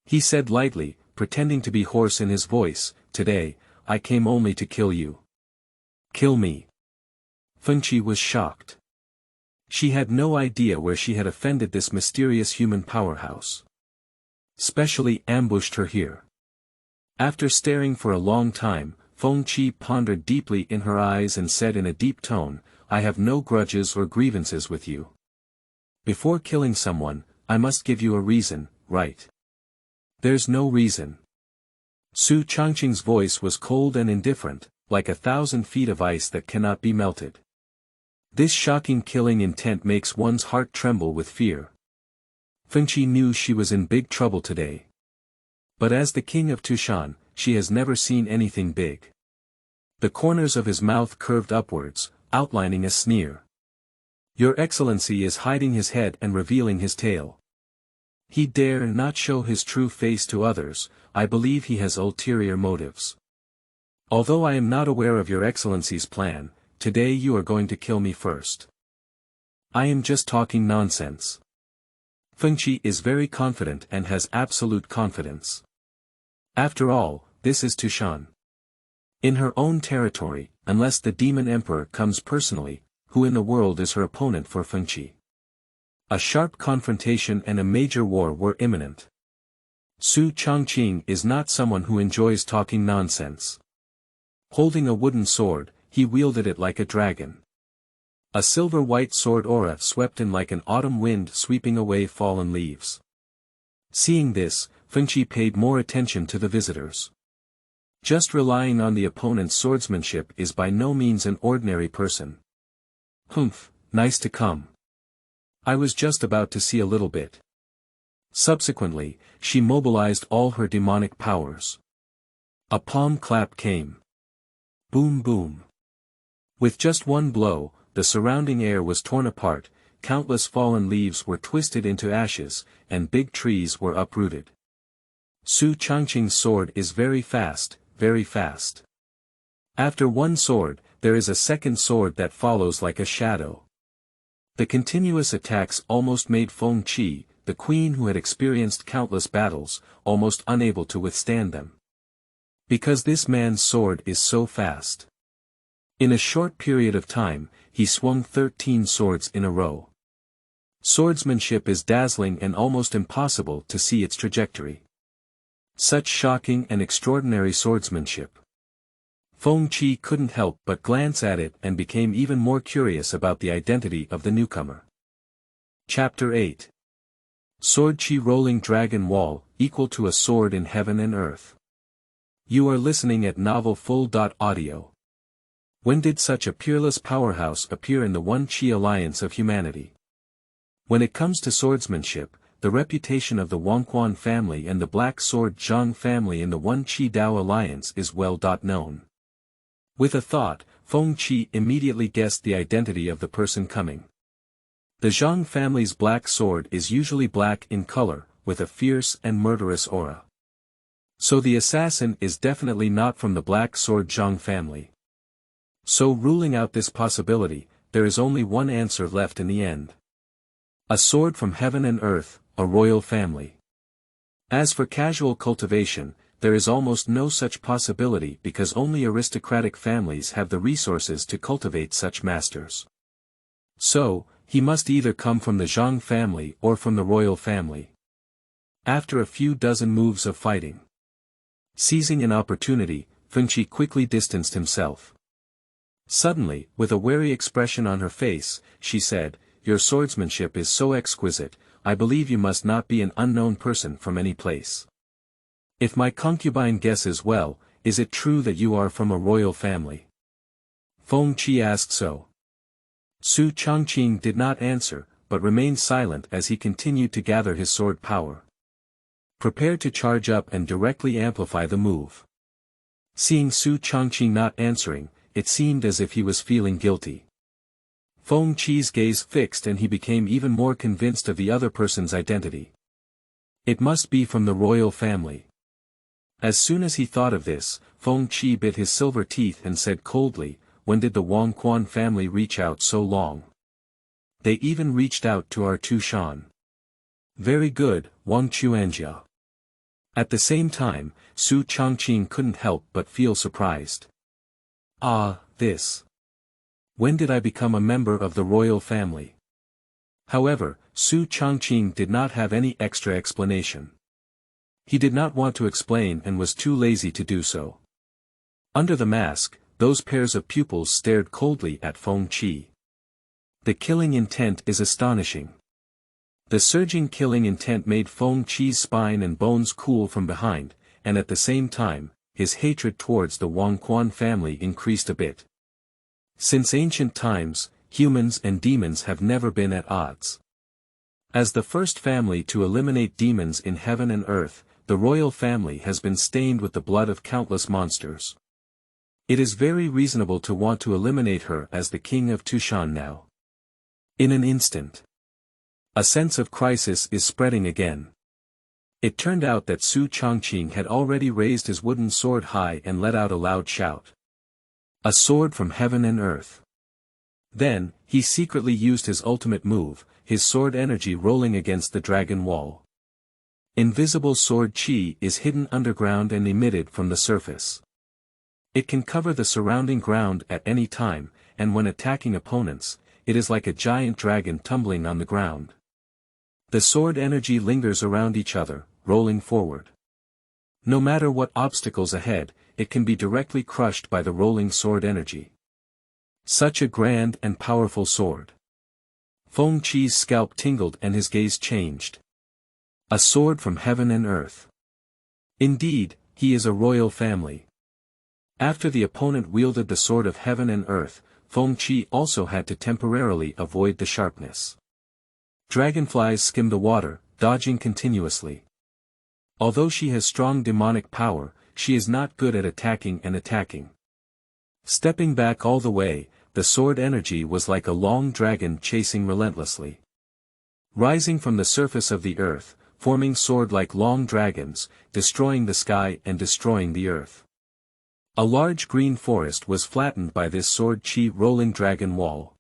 He said lightly, pretending to be hoarse in his voice, "Today, I came only to kill you." Kill me? Feng Qi was shocked. She had no idea where she had offended this mysterious human powerhouse. Specially ambushed her here. After staring for a long time, Feng Qi pondered deeply in her eyes and said in a deep tone, "I have no grudges or grievances with you. Before killing someone, I must give you a reason, right?" "There's no reason." Xu Changqing's voice was cold and indifferent, like 1,000 feet of ice that cannot be melted. This shocking killing intent makes one's heart tremble with fear. Feng Qi knew she was in big trouble today. But as the king of Tushan, she has never seen anything big. The corners of his mouth curved upwards, outlining a sneer. Your Excellency is hiding his head and revealing his tail. He dare not show his true face to others. I believe he has ulterior motives. Although I am not aware of your Excellency's plan, today you are going to kill me first. I am just talking nonsense. Feng Qi is very confident and has absolute confidence. After all, this is Tushan. In her own territory, unless the Demon Emperor comes personally, who in the world is her opponent for Feng Qi? A sharp confrontation and a major war were imminent. Xu Changqing is not someone who enjoys talking nonsense. Holding a wooden sword, he wielded it like a dragon. A silver-white sword aura swept in like an autumn wind sweeping away fallen leaves. Seeing this, Feng Qi paid more attention to the visitors. Just relying on the opponent's swordsmanship is by no means an ordinary person. Humph, nice to come. I was just about to see a little bit. Subsequently, she mobilized all her demonic powers. A palm clap came. Boom boom. With just one blow, the surrounding air was torn apart, countless fallen leaves were twisted into ashes, and big trees were uprooted. Xu Changqing's sword is very fast, very fast. After one sword, there is a second sword that follows like a shadow. The continuous attacks almost made Feng Qi, the queen who had experienced countless battles, almost unable to withstand them. Because this man's sword is so fast. In a short period of time, he swung 13 swords in a row. Swordsmanship is dazzling and almost impossible to see its trajectory. Such shocking and extraordinary swordsmanship. Feng Qi couldn't help but glance at it and became even more curious about the identity of the newcomer. Chapter 8. Sword Qi Rolling Dragon Wall, equal to a sword in heaven and earth. You are listening at Novel Full.Audio. When did such a peerless powerhouse appear in the One Qi alliance of humanity? When it comes to swordsmanship, the reputation of the Wangquan family and the Black Sword Zhang family in the One Qi Dao alliance is well known. With a thought, Feng Qi immediately guessed the identity of the person coming. The Zhang family's black sword is usually black in color, with a fierce and murderous aura. So the assassin is definitely not from the Black Sword Zhang family. So ruling out this possibility, there is only one answer left in the end. A sword from heaven and earth, a royal family. As for casual cultivation, there is almost no such possibility because only aristocratic families have the resources to cultivate such masters. So, he must either come from the Zhang family or from the royal family. After a few dozen moves of fighting. Seizing an opportunity, Feng Qi quickly distanced himself. Suddenly, with a wary expression on her face, she said, "Your swordsmanship is so exquisite, I believe you must not be an unknown person from any place. If my concubine guesses well, is it true that you are from a royal family?" Feng Qi asked so. Xu Changqing did not answer, but remained silent as he continued to gather his sword power. Prepared to charge up and directly amplify the move. Seeing Xu Changqing not answering, it seemed as if he was feeling guilty. Feng Qi's gaze fixed and he became even more convinced of the other person's identity. It must be from the royal family. As soon as he thought of this, Feng Qi bit his silver teeth and said coldly, "When did the Wang Quan family reach out so long? They even reached out to our Tushan. Very good, Wang Chuanjia." At the same time, Xu Changqing couldn't help but feel surprised. "Ah, this. When did I become a member of the royal family?" However, Xu Changqing did not have any extra explanation. He did not want to explain and was too lazy to do so. Under the mask, those pairs of pupils stared coldly at Feng Qi. The killing intent is astonishing. The surging killing intent made Feng Qi's spine and bones cool from behind, and at the same time, his hatred towards the Wang Quan family increased a bit. Since ancient times, humans and demons have never been at odds. As the first family to eliminate demons in heaven and earth, the royal family has been stained with the blood of countless monsters. It is very reasonable to want to eliminate her as the king of Tushan now. In an instant, a sense of crisis is spreading again. It turned out that Xu Changqing had already raised his wooden sword high and let out a loud shout. A sword from heaven and earth. Then, he secretly used his ultimate move, his sword energy rolling against the dragon wall. Invisible sword chi is hidden underground and emitted from the surface. It can cover the surrounding ground at any time, and when attacking opponents, it is like a giant dragon tumbling on the ground. The sword energy lingers around each other, rolling forward. No matter what obstacles ahead, it can be directly crushed by the rolling sword energy. Such a grand and powerful sword. Feng Qi's scalp tingled and his gaze changed. A sword from heaven and earth. Indeed, he is a royal family. After the opponent wielded the sword of heaven and earth, Feng Qi also had to temporarily avoid the sharpness. Dragonflies skim the water, dodging continuously. Although she has strong demonic power, she is not good at attacking and attacking. Stepping back all the way, the sword energy was like a long dragon chasing relentlessly. Rising from the surface of the earth, forming sword-like long dragons, destroying the sky and destroying the earth. A large green forest was flattened by this sword chi rolling dragon wall.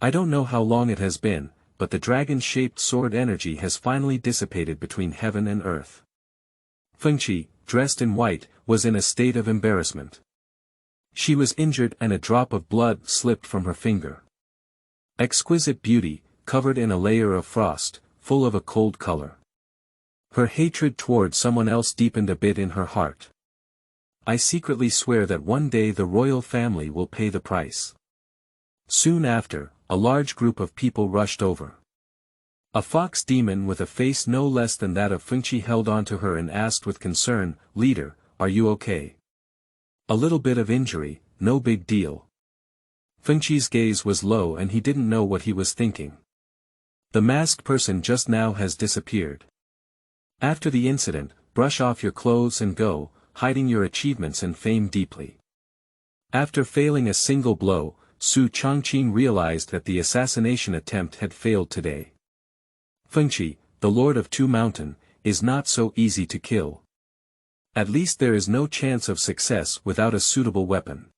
I don't know how long it has been, but the dragon-shaped sword energy has finally dissipated between heaven and earth. Feng Qi, dressed in white, was in a state of embarrassment. She was injured and a drop of blood slipped from her finger. Exquisite beauty, covered in a layer of frost, full of a cold color. Her hatred toward someone else deepened a bit in her heart. I secretly swear that one day the royal family will pay the price. Soon after, a large group of people rushed over. A fox demon with a face no less than that of Feng Qi held onto her and asked with concern, "Leader, are you okay?" "A little bit of injury, no big deal." Feng Qi's gaze was low and he didn't know what he was thinking. The masked person just now has disappeared. After the incident, brush off your clothes and go, hiding your achievements and fame deeply. After failing a single blow, Xu Changqing realized that the assassination attempt had failed today. Feng Qi, the Lord of Two Mountain, is not so easy to kill. At least there is no chance of success without a suitable weapon.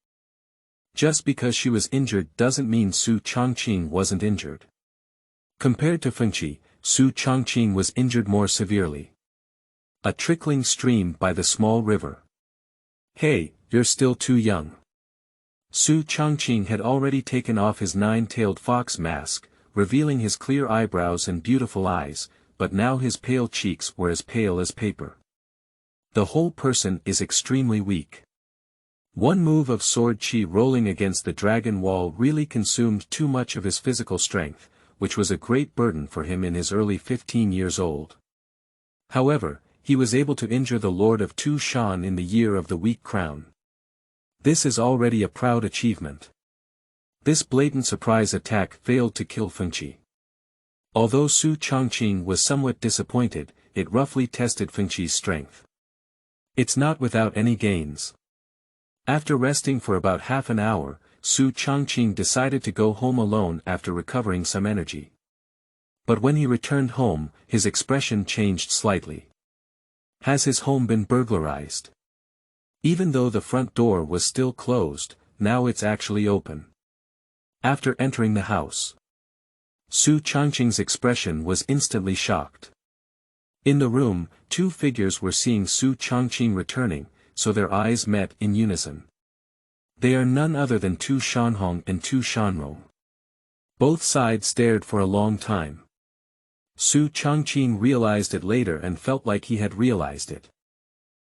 Just because she was injured doesn't mean Xu Changqing wasn't injured. Compared to Feng Qi, Xu Changqing was injured more severely. A trickling stream by the small river. "Hey, you're still too young." Xu Changqing had already taken off his nine-tailed fox mask, revealing his clear eyebrows and beautiful eyes, but now his pale cheeks were as pale as paper. The whole person is extremely weak. One move of sword chi rolling against the dragon wall really consumed too much of his physical strength, which was a great burden for him in his early 15 years old. However, he was able to injure the Lord of Two Shan in the year of the weak crown. This is already a proud achievement. This blatant surprise attack failed to kill Feng Qi. Although Xu Changqing was somewhat disappointed, it roughly tested Feng Qi's strength. It's not without any gains. After resting for about half an hour, Xu Changqing decided to go home alone after recovering some energy. But when he returned home, his expression changed slightly. Has his home been burglarized? Even though the front door was still closed, now it's actually open. After entering the house, Xu Changqing's expression was instantly shocked. In the room, two figures were seeing Xu Changqing returning, so their eyes met in unison. They are none other than Tu Shanhong and Tu Shanrong. Both sides stared for a long time. Xu Changqing realized it later and felt like he had realized it.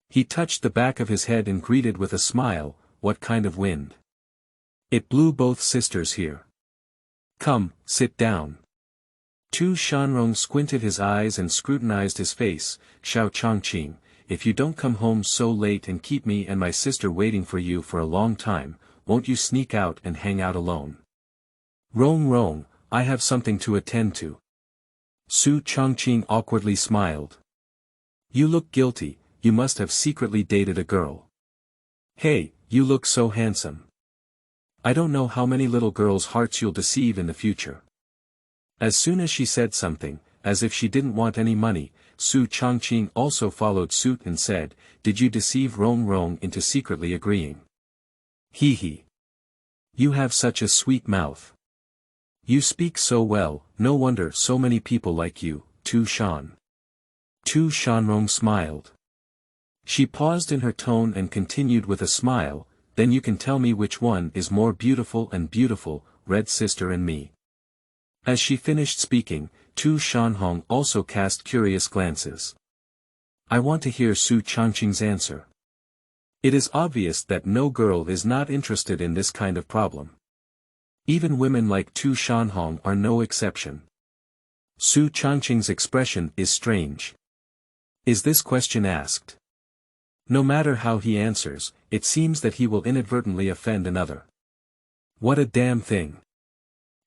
He touched the back of his head and greeted with a smile, "What kind of wind? It blew both sisters here. Come, sit down." Tu Shanrong squinted his eyes and scrutinized his face. "Xu Changqing, if you don't come home so late and keep me and my sister waiting for you for a long time, won't you sneak out and hang out alone?" Rong, I have something to attend to." Xu Changqing awkwardly smiled. "You look guilty, you must have secretly dated a girl. Hey, you look so handsome. I don't know how many little girls' hearts you'll deceive in the future." As soon as she said something, as if she didn't want any money, Xu Changqing also followed suit and said, "Did you deceive Rong into secretly agreeing?" He. You have such a sweet mouth. You speak so well, no wonder so many people like you, Tu Shan. Tu Shanrong smiled. She paused in her tone and continued with a smile, "Then you can tell me which one is more beautiful and beautiful, Red Sister and me." As she finished speaking, Tu Shanhong also cast curious glances. I want to hear Xu Changqing's answer. It is obvious that no girl is not interested in this kind of problem. Even women like Tu Shanhong are no exception. Xu Changqing's expression is strange. Is this question asked? No matter how he answers, it seems that he will inadvertently offend another. What a damn thing.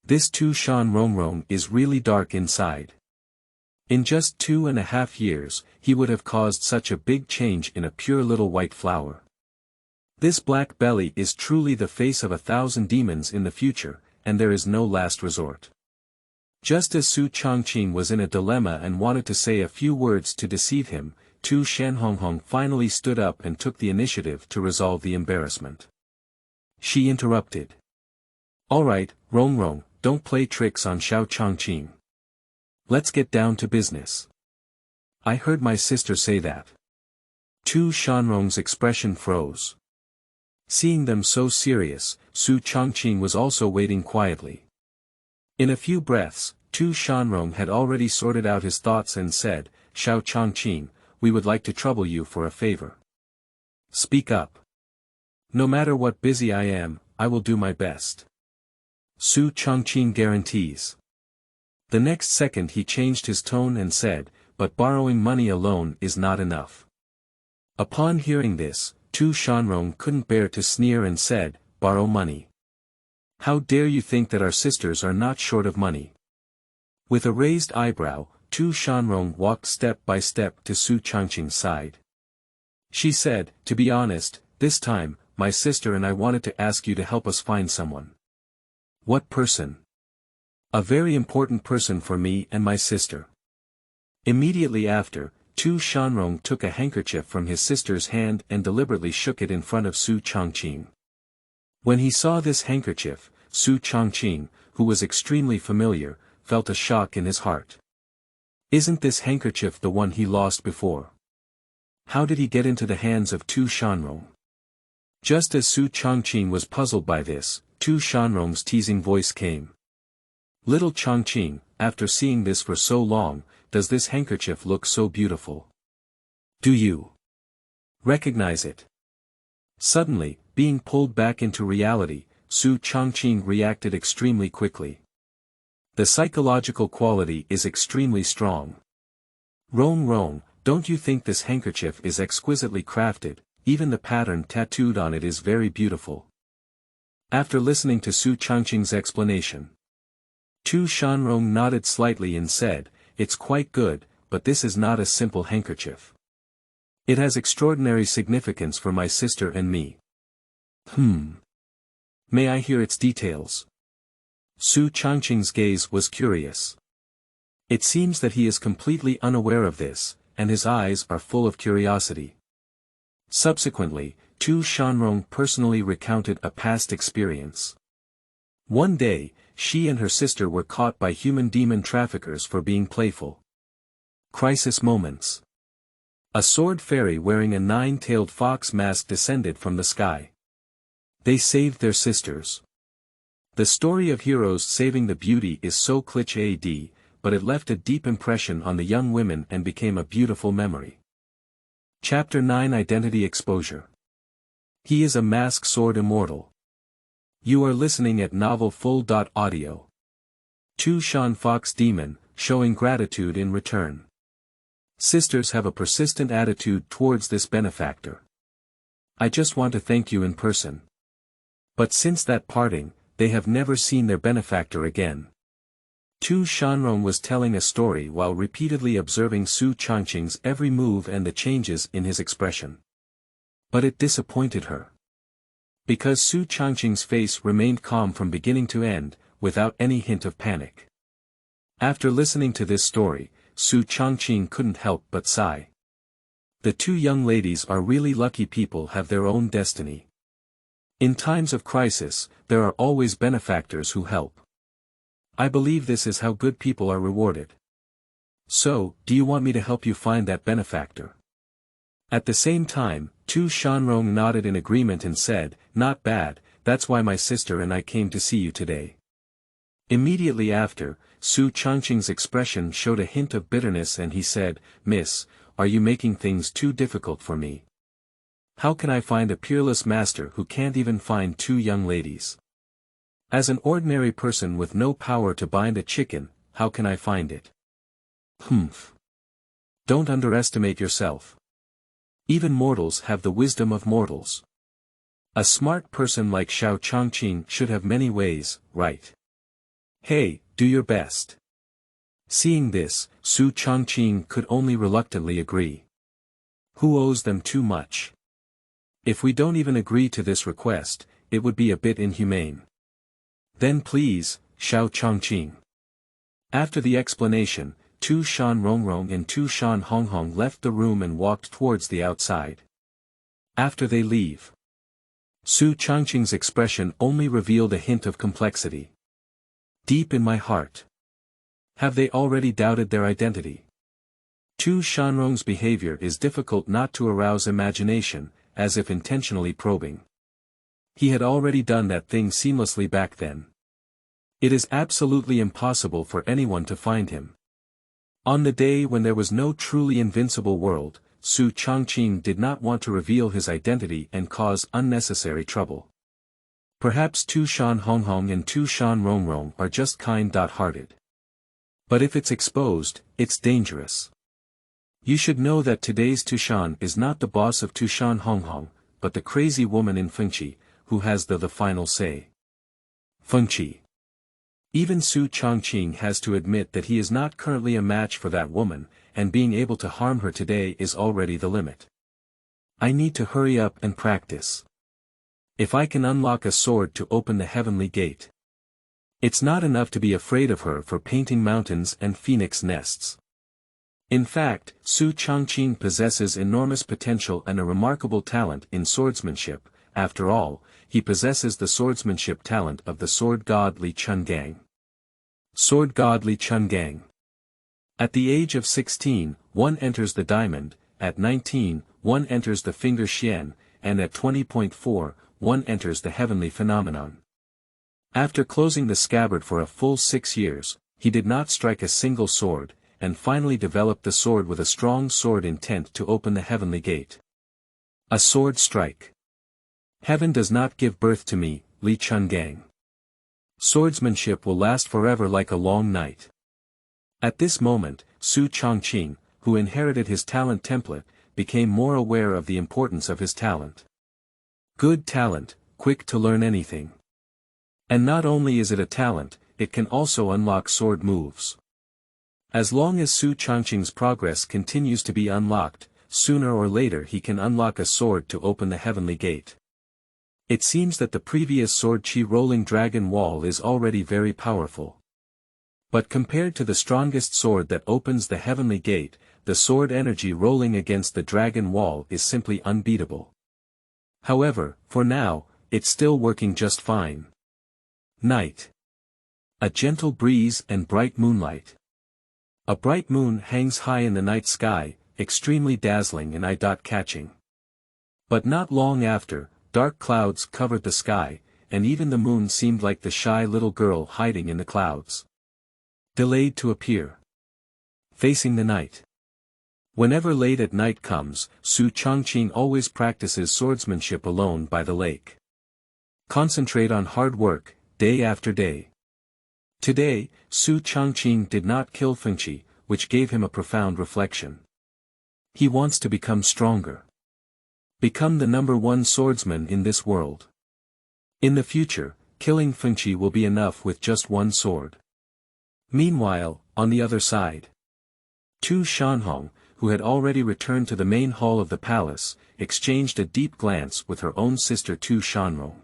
This Tu Shan Rong is really dark inside. In just 2.5 years, he would have caused such a big change in a pure little white flower. This black belly is truly the face of 1,000 demons in the future, and there is no last resort. Just as Xu Changqing was in a dilemma and wanted to say a few words to deceive him, Tu Shanhonghong finally stood up and took the initiative to resolve the embarrassment. She interrupted. Alright, Rong, don't play tricks on Xu Changqing. Let's get down to business. I heard my sister say that. Tu Shanrong's expression froze. Seeing them so serious, Xu Changqing was also waiting quietly. In a few breaths, Tu Shanrong had already sorted out his thoughts and said, "Xu Changqing, we would like to trouble you for a favor. Speak up. No matter what busy I am, I will do my best." Xu Changqing guarantees. The next second he changed his tone and said, "But borrowing money alone is not enough." Upon hearing this, Tu Shanrong couldn't bear to sneer and said, "Borrow money? How dare you think that our sisters are not short of money?" With a raised eyebrow, Tu Shanrong walked step by step to Xu Changqing's side. She said, "To be honest, this time, my sister and I wanted to ask you to help us find someone." "What person?" "A very important person for me and my sister." Immediately after, Tu Shanrong took a handkerchief from his sister's hand and deliberately shook it in front of Xu Changqing. When he saw this handkerchief, Xu Changqing, who was extremely familiar, felt a shock in his heart. Isn't this handkerchief the one he lost before? How did he get into the hands of Tu Shanrong? Just as Xu Changqing was puzzled by this, Tu Shanrong's teasing voice came. "Little Changqing, after seeing this for so long, does this handkerchief look so beautiful? Do you recognize it?" Suddenly, being pulled back into reality, Xu Changqing reacted extremely quickly. The psychological quality is extremely strong. Rong, don't you think this handkerchief is exquisitely crafted? Even the pattern tattooed on it is very beautiful. After listening to Xu Changqing's explanation, Tu Shanrong nodded slightly and said, "It's quite good, but this is not a simple handkerchief. It has extraordinary significance for my sister and me." May I hear its details? Xu Changqing's gaze was curious. It seems that he is completely unaware of this, and his eyes are full of curiosity. Subsequently, Xu Changqing personally recounted a past experience. One day, she and her sister were caught by human demon traffickers for being playful. Crisis moments. A sword fairy wearing a 9-tailed fox mask descended from the sky. They saved their sisters. The story of heroes saving the beauty is so cliché, but it left a deep impression on the young women and became a beautiful memory. Chapter 9 Identity Exposure. He is a mask sword immortal. You are listening at Novel Full.Audio. Tushan Fox Demon, showing gratitude in return. Sisters have a persistent attitude towards this benefactor. I just want to thank you in person. But since that parting, they have never seen their benefactor again. Xu Changqing was telling a story while repeatedly observing Xu Changqing's every move and the changes in his expression. But it disappointed her. Because Xu Changqing's face remained calm from beginning to end, without any hint of panic. After listening to this story, Xu Changqing couldn't help but sigh. The two young ladies are really lucky people have their own destiny. In times of crisis, there are always benefactors who help. I believe this is how good people are rewarded. So, do you want me to help you find that benefactor? At the same time, Xu Changqing nodded in agreement and said, "Not bad, that's why my sister and I came to see you today." Immediately after, Xu Changqing's expression showed a hint of bitterness and he said, "Miss, are you making things too difficult for me? How can I find a peerless master who can't even find two young ladies? As an ordinary person with no power to bind a chicken, how can I find it?" Humph. Don't underestimate yourself. Even mortals have the wisdom of mortals. A smart person like Xu Changqing should have many ways, right? Hey, do your best. Seeing this, Xu Changqing could only reluctantly agree. Who owes them too much? If we don't even agree to this request, it would be a bit inhumane. Then please, Xu Changqing. After the explanation, Tushan Rongrong and Tushan Honghong left the room and walked towards the outside. After they leave, Xu Changqing's expression only revealed a hint of complexity. Deep in my heart. Have they already doubted their identity? Xu Changqing's behavior is difficult not to arouse imagination, as if intentionally probing. He had already done that thing seamlessly back then. It is absolutely impossible for anyone to find him. On the day when there was no truly invincible world, Xu Changqing did not want to reveal his identity and cause unnecessary trouble. Perhaps Tushan Honghong and Tushan Rongrong are just kind-hearted. But if it's exposed, it's dangerous. You should know that today's Tushan is not the boss of Tushan Honghong, but the crazy woman in Fengqi, who has the final say. Fengqi. Even Xu Changqing has to admit that he is not currently a match for that woman, and being able to harm her today is already the limit. I need to hurry up and practice. If I can unlock a sword to open the heavenly gate. It's not enough to be afraid of her for painting mountains and phoenix nests. In fact, Xu Changqing possesses enormous potential and a remarkable talent in swordsmanship. After all, he possesses the swordsmanship talent of the sword god Li Chungang. Sword god Li Chungang. At the age of 16, one enters the diamond, at 19, one enters the finger Xian, and at 20.4, one enters the heavenly phenomenon. After closing the scabbard for a full 6 years, he did not strike a single sword, and finally developed the sword with a strong sword intent to open the heavenly gate. A sword strike. Heaven does not give birth to me, Li Chungang. Swordsmanship will last forever like a long night. At this moment, Xu Changqing, who inherited his talent template, became more aware of the importance of his talent. Good talent, quick to learn anything. And not only is it a talent, it can also unlock sword moves. As long as Xu Changqing's progress continues to be unlocked, sooner or later he can unlock a sword to open the heavenly gate. It seems that the previous sword Qi rolling dragon wall is already very powerful. But compared to the strongest sword that opens the heavenly gate, the sword energy rolling against the dragon wall is simply unbeatable. However, for now, it's still working just fine. Night. A gentle breeze and bright moonlight. A bright moon hangs high in the night sky, extremely dazzling and eye-catching. But not long after, dark clouds covered the sky, and even the moon seemed like the shy little girl hiding in the clouds. Delayed to appear. Facing the night. Whenever late at night comes, Xu Changqing always practices swordsmanship alone by the lake. Concentrate on hard work, day after day. Today, Xu Changqing did not kill Fengqi, which gave him a profound reflection. He wants to become stronger. Become the #1 swordsman in this world. In the future, killing Fengqi will be enough with just one sword. Meanwhile, on the other side, Tu Shanhong, who had already returned to the main hall of the palace, exchanged a deep glance with her own sister Tu Shanrong.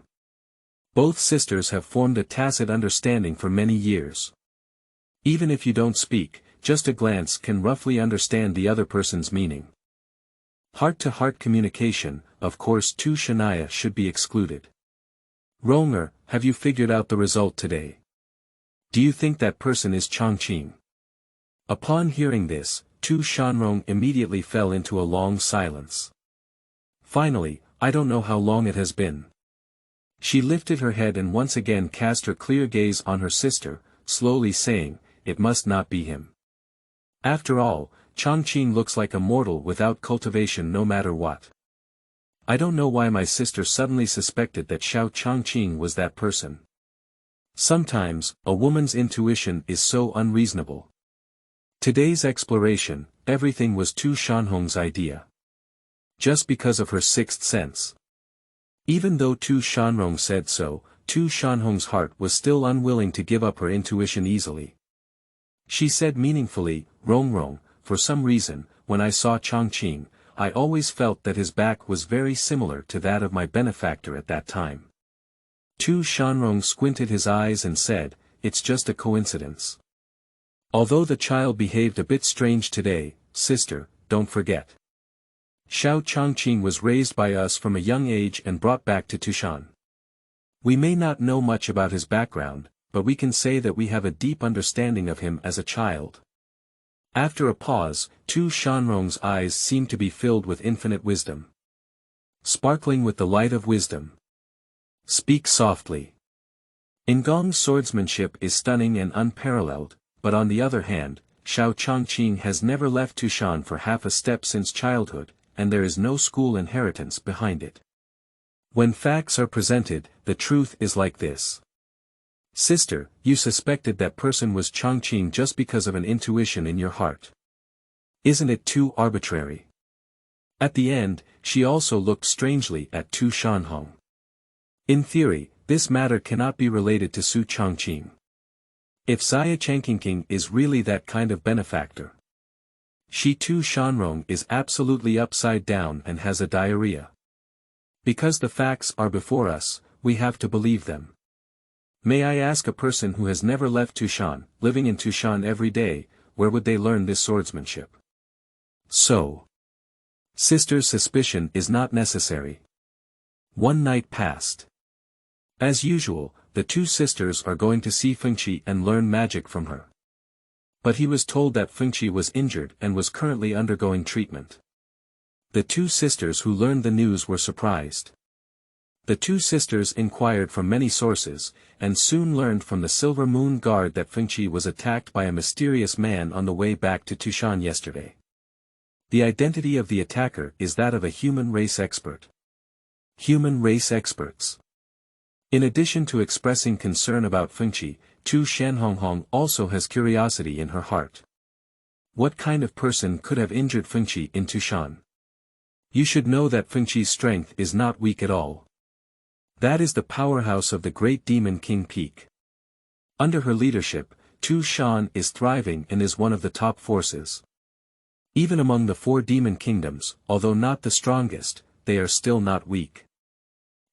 Both sisters have formed a tacit understanding for many years. Even if you don't speak, just a glance can roughly understand the other person's meaning. Heart-to-heart communication, of course Tu Shania should be excluded. Ronger, have you figured out the result today? Do you think that person is Changqing? Upon hearing this, Tu Shanrong immediately fell into a long silence. Finally, I don't know how long it has been. She lifted her head and once again cast her clear gaze on her sister, slowly saying, it must not be him. After all, Changqing looks like a mortal without cultivation no matter what. I don't know why my sister suddenly suspected that Xu Changqing was that person. Sometimes, a woman's intuition is so unreasonable. Today's exploration, everything was Tu Shanhong's idea. Just because of her sixth sense. Even though Tu Shanrong said so, Tu Shanhong's heart was still unwilling to give up her intuition easily. She said meaningfully, Rong, for some reason, when I saw Changqing, I always felt that his back was very similar to that of my benefactor at that time. Tu Shanrong squinted his eyes and said, it's just a coincidence. Although the child behaved a bit strange today, sister, don't forget. Xu Changqing was raised by us from a young age and brought back to Tushan. We may not know much about his background, but we can say that we have a deep understanding of him as a child. After a pause, Tu Shanrong's eyes seemed to be filled with infinite wisdom. Sparkling with the light of wisdom. Speak softly. Engong's swordsmanship is stunning and unparalleled, but on the other hand, Xu Changqing has never left Tushan for half a step since childhood, and there is no school inheritance behind it. When facts are presented, the truth is like this. Sister, you suspected that person was Changqing just because of an intuition in your heart. Isn't it too arbitrary? At the end, she also looked strangely at Tu Shanhong. In theory, this matter cannot be related to Xu Changqing. If Xu Changqing is really that kind of benefactor, she Tu Shanrong is absolutely upside down and has a diarrhea. Because the facts are before us, we have to believe them. May I ask a person who has never left Tushan, living in Tushan every day, where would they learn this swordsmanship? So, sister's suspicion is not necessary. One night passed. As usual, the two sisters are going to see Fengqi and learn magic from her. But he was told that Fengqi was injured and was currently undergoing treatment. The two sisters who learned the news were surprised. The two sisters inquired from many sources, and soon learned from the Silver Moon Guard that Fengqi was attacked by a mysterious man on the way back to Tushan yesterday. The identity of the attacker is that of a human race expert. Human race experts. In addition to expressing concern about Fengqi, Tu Shanhong also has curiosity in her heart. What kind of person could have injured Fengqi in Tushan? You should know that Fengqi's strength is not weak at all. That is the powerhouse of the great demon king Peak. Under her leadership, Tushan is thriving and is one of the top forces. Even among the 4 demon kingdoms, although not the strongest, they are still not weak.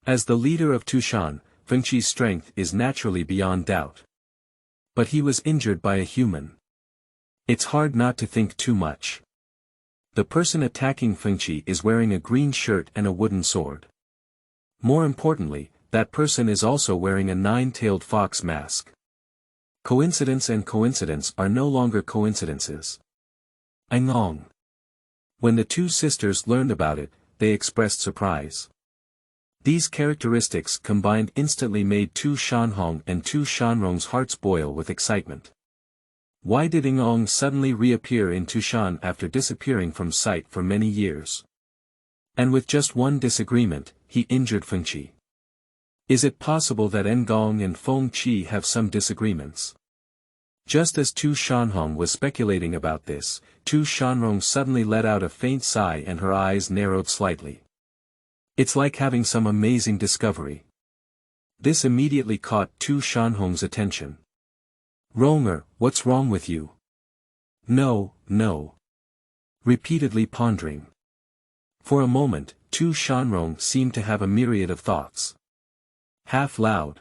As the leader of Tushan, Fengqi's strength is naturally beyond doubt. But he was injured by a human. It's hard not to think too much. The person attacking Fengqi is wearing a green shirt and a wooden sword. More importantly, that person is also wearing a nine-tailed fox mask. Coincidence and coincidence are no longer coincidences. Engong. When the two sisters learned about it, they expressed surprise. These characteristics combined instantly made Tu Shanhong and Tu Shanrong's hearts boil with excitement. Why did Engong suddenly reappear in Tushan after disappearing from sight for many years? And with just one disagreement, he injured Fengqi. Is it possible that Engong and Fengqi have some disagreements? Just as Tu Shanhong was speculating about this, Tu Shanrong suddenly let out a faint sigh and her eyes narrowed slightly. It's like having some amazing discovery. This immediately caught Tu Shanhong's attention. Ronger, what's wrong with you? No. Repeatedly pondering. For a moment, Tu Shanrong seemed to have a myriad of thoughts. Half loud.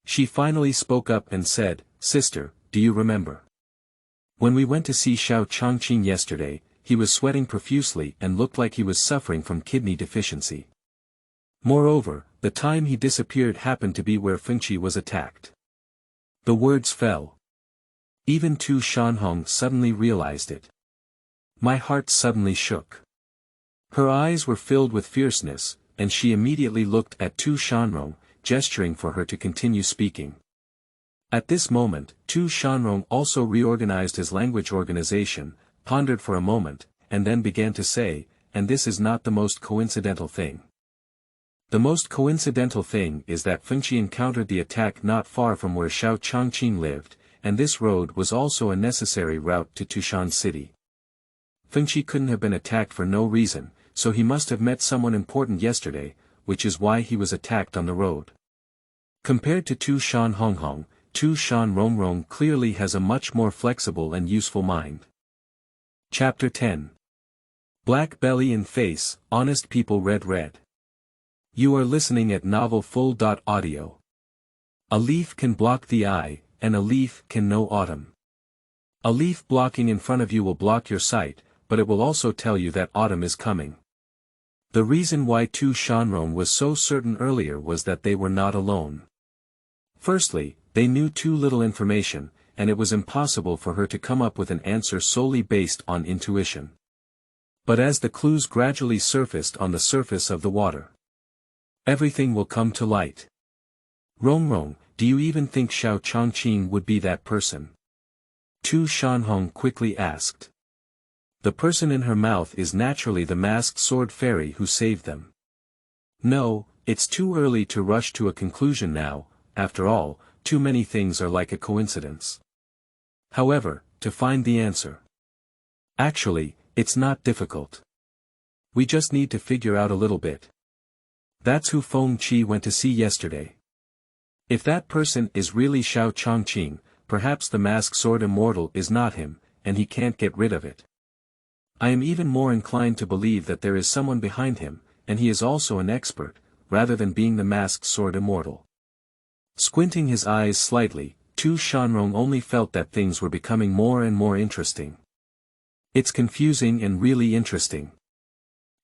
She finally spoke up and said, Sister, do you remember? When we went to see Xu Changqing yesterday, he was sweating profusely and looked like he was suffering from kidney deficiency. Moreover, the time he disappeared happened to be where Fengqi was attacked. The words fell. Even Tu Shanhong suddenly realized it. My heart suddenly shook. Her eyes were filled with fierceness, and she immediately looked at Tu Shanrong, gesturing for her to continue speaking. At this moment, Tu Shanrong also reorganized his language organization, pondered for a moment, and then began to say, and this is not the most coincidental thing. The most coincidental thing is that Fengqi encountered the attack not far from where Xu Changqing lived, and this road was also a necessary route to Tushan city. Fengqi couldn't have been attacked for no reason, so he must have met someone important yesterday, which is why he was attacked on the road. Compared to Tu Shan Honghong, Tu Shan Rongrong clearly has a much more flexible and useful mind. Chapter 10. Black Belly and Face, Honest People Red. You are listening at Novel Full.Audio. A leaf can block the eye, and a leaf can know autumn. A leaf blocking in front of you will block your sight, but it will also tell you that autumn is coming. The reason why Tu Shanrong was so certain earlier was that they were not alone. Firstly, they knew too little information, and it was impossible for her to come up with an answer solely based on intuition. But as the clues gradually surfaced on the surface of the water, everything will come to light. Rongrong, do you even think Xu Changqing would be that person? Tu Shanhong quickly asked. The person in her mouth is naturally the masked sword fairy who saved them. No, it's too early to rush to a conclusion now, after all, too many things are like a coincidence. However, to find the answer. Actually, it's not difficult. We just need to figure out a little bit. That's who Fengqi went to see yesterday. If that person is really Xu Changqing, perhaps the masked sword Immortal is not him, and he can't get rid of it. I am even more inclined to believe that there is someone behind him, and he is also an expert, rather than being the masked sword Immortal. Squinting his eyes slightly, Tu Shanrong only felt that things were becoming more and more interesting. It's confusing and really interesting.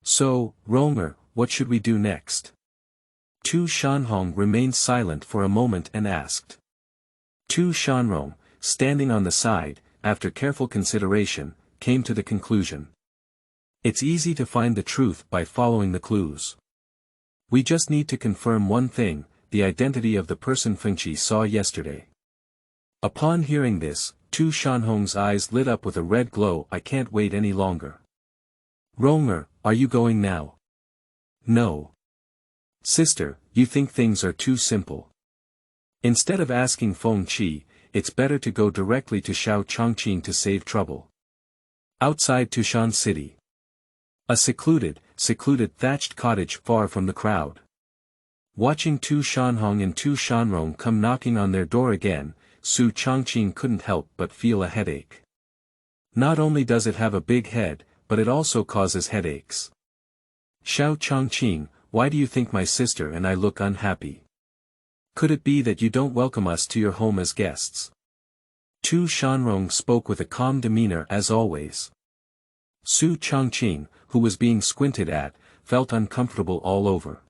So, Ronger, what should we do next? Tu Shanhong remained silent for a moment and asked. Tu Shanrong, standing on the side, after careful consideration, came to the conclusion. It's easy to find the truth by following the clues. We just need to confirm one thing, the identity of the person Fengqi saw yesterday. Upon hearing this, Tu Shanhong's eyes lit up with a red glow. I can't wait any longer. Ronger, are you going now? No. Sister, you think things are too simple. Instead of asking Fengqi, it's better to go directly to Xu Changqing to save trouble. Outside Tushan city. A secluded thatched cottage far from the crowd. Watching Tu Shanhong and Tu Shanrong come knocking on their door again, Xu Changqing couldn't help but feel a headache. Not only does it have a big head, but it also causes headaches. Xu Changqing, why do you think my sister and I look unhappy? Could it be that you don't welcome us to your home as guests? Tu Shanrong spoke with a calm demeanor as always. Xu Changqing, who was being squinted at, felt uncomfortable all over.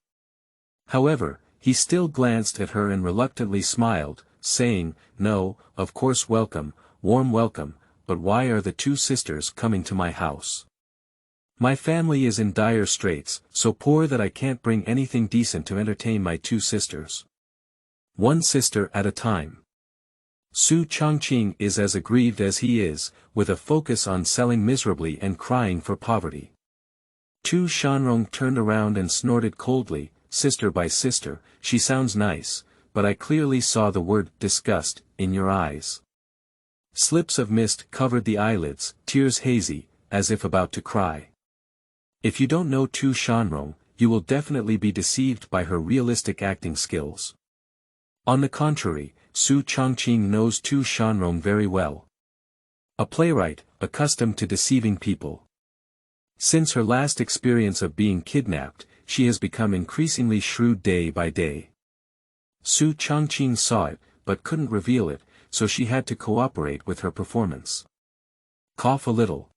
However, he still glanced at her and reluctantly smiled, saying, "No, of course warm welcome, but why are the two sisters coming to my house? My family is in dire straits, so poor that I can't bring anything decent to entertain my two sisters. One sister at a time." Xu Changqing is as aggrieved as he is, with a focus on selling miserably and crying for poverty. Tu Shanrong turned around and snorted coldly, "Sister by sister, she sounds nice, but I clearly saw the word disgust in your eyes." Slips of mist covered the eyelids, tears hazy, as if about to cry. If you don't know Tu Shanrong, you will definitely be deceived by her realistic acting skills. On the contrary, Xu Changqing knows Tu Shanrong very well. A playwright, accustomed to deceiving people. Since her last experience of being kidnapped, she has become increasingly shrewd day by day. Xu Changqing saw it, but couldn't reveal it, so she had to cooperate with her performance. Cough a little.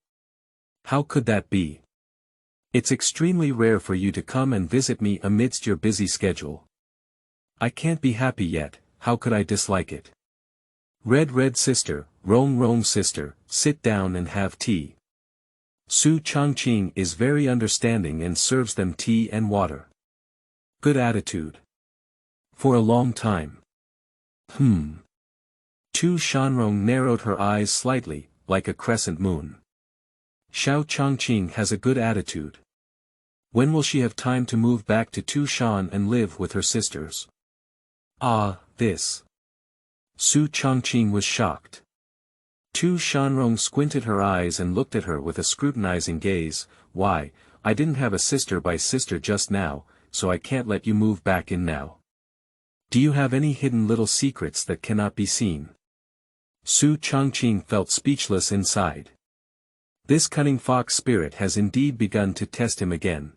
How could that be? It's extremely rare for you to come and visit me amidst your busy schedule. I can't be happy yet, how could I dislike it? Red sister, Rong sister, sit down and have tea. Xu Changqing is very understanding and serves them tea and water. Good attitude. For a long time. Tu Shanrong narrowed her eyes slightly, like a crescent moon. Xu Changqing has a good attitude. When will she have time to move back to Tushan and live with her sisters? This. Xu Changqing was shocked. Tu Shanrong squinted her eyes and looked at her with a scrutinizing gaze. "Why, I didn't have a sister by sister just now, so I can't let you move back in now. Do you have any hidden little secrets that cannot be seen?" Xu Changqing felt speechless inside. This cunning fox spirit has indeed begun to test him again.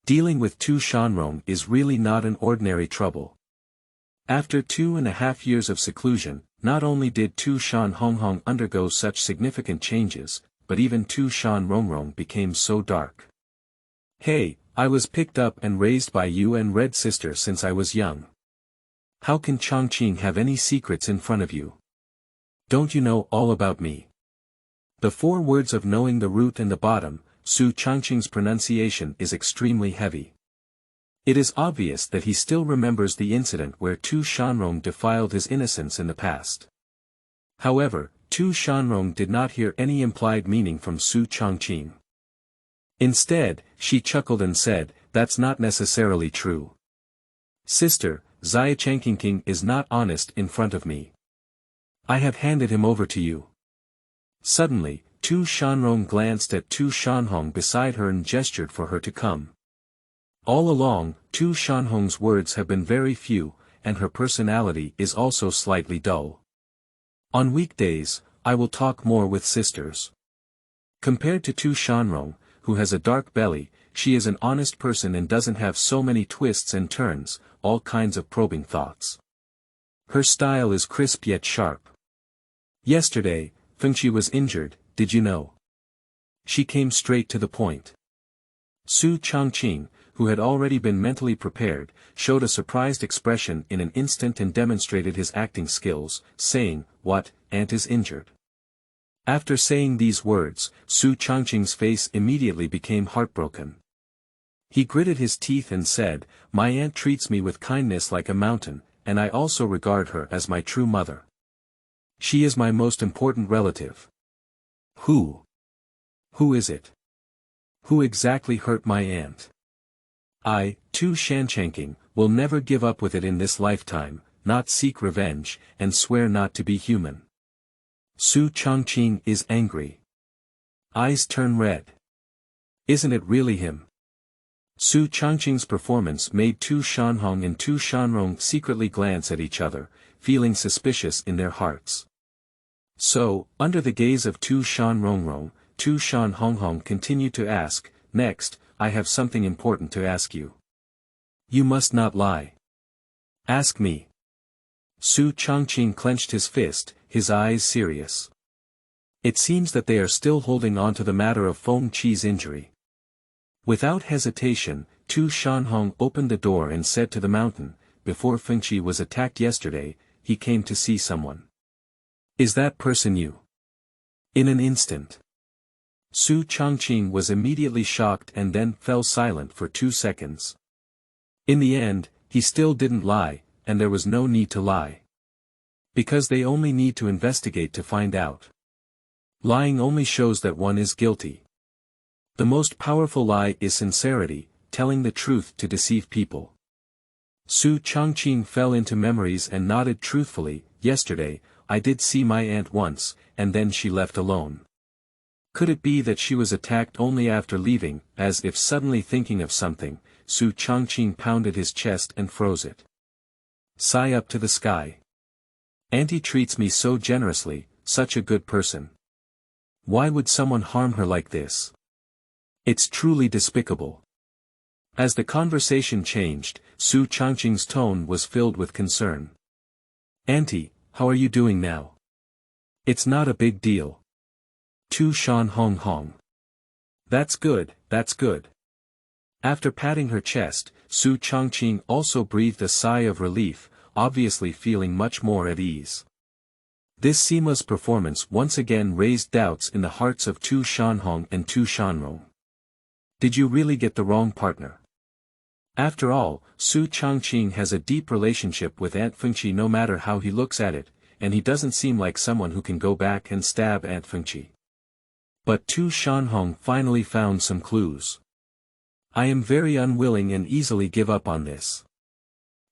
Dealing with Tu Shanrong is really not an ordinary trouble. After 2.5 years of seclusion, not only did Tu Shanhonghong undergo such significant changes, but even Tu Shanrongrong became so dark. "Hey, I was picked up and raised by you and Red sister since I was young. How can Changqing have any secrets in front of you? Don't you know all about me?" The 4 words of knowing the root and the bottom, Xu Changqing's pronunciation is extremely heavy. It is obvious that he still remembers the incident where Tu Shanrong defiled his innocence in the past. However, Tu Shanrong did not hear any implied meaning from Xu Changqing. Instead, she chuckled and said, "That's not necessarily true. Sister, Xu Changqing is not honest in front of me. I have handed him over to you." Suddenly, Tu Shanrong glanced at Tu Shanhong beside her and gestured for her to come. All along, Tu Shanhong's words have been very few, and her personality is also slightly dull. On weekdays, I will talk more with sisters. Compared to Tu Shanrong, who has a dark belly, she is an honest person and doesn't have so many twists and turns, all kinds of probing thoughts. Her style is crisp yet sharp. Yesterday, Fengqi was injured, did you know? She came straight to the point. Xu Changqing, who had already been mentally prepared, showed a surprised expression in an instant and demonstrated his acting skills, saying, "What, aunt is injured?" After saying these words, Xu Changqing's face immediately became heartbroken. He gritted his teeth and said, "My aunt treats me with kindness like a mountain, and I also regard her as my true mother. She is my most important relative." Who is it? Who exactly hurt my aunt? I, Tu Changqing, will never give up with it in this lifetime, not seek revenge, and swear not to be human. Xu Changqing is angry. Eyes turn red. Isn't it really him? Xu Changqing's performance made Tu Shanhong and Tu Shanrong secretly glance at each other, feeling suspicious in their hearts. So, under the gaze of Tu Shanrongrong, Tu Shanhonghong continued to ask, "Next, I have something important to ask you. You must not lie. Ask me." Xu Changqing clenched his fist, his eyes serious. It seems that they are still holding on to the matter of Feng Qi's injury. Without hesitation, Xu Changqing opened the door and said to the mountain, "Before Feng Qi was attacked yesterday, he came to see someone. Is that person you?" In an instant, Xu Changqing was immediately shocked and then fell silent for 2 seconds. In the end, he still didn't lie, and there was no need to lie. Because they only need to investigate to find out. Lying only shows that one is guilty. The most powerful lie is sincerity, telling the truth to deceive people. Xu Changqing fell into memories and nodded truthfully. "Yesterday, I did see my aunt once, and then she left alone." Could it be that she was attacked only after leaving? As if suddenly thinking of something, Xu Changqing pounded his chest and froze it. Sigh up to the sky. Auntie treats me so generously, such a good person. Why would someone harm her like this? It's truly despicable. As the conversation changed, Xu Changqing's tone was filled with concern. "Auntie, how are you doing now?" "It's not a big deal." Tu Shan Hong Hong. "That's good, that's good." After patting her chest, Xu Changqing also breathed a sigh of relief, obviously feeling much more at ease. This seamless performance once again raised doubts in the hearts of Tu Shanhong and Tu Shanrong. Did you really get the wrong partner? After all, Xu Changqing has a deep relationship with Aunt Fengqi no matter how he looks at it, and he doesn't seem like someone who can go back and stab Aunt Fengqi. But Tu Shanhong finally found some clues. "I am very unwilling and easily give up on this."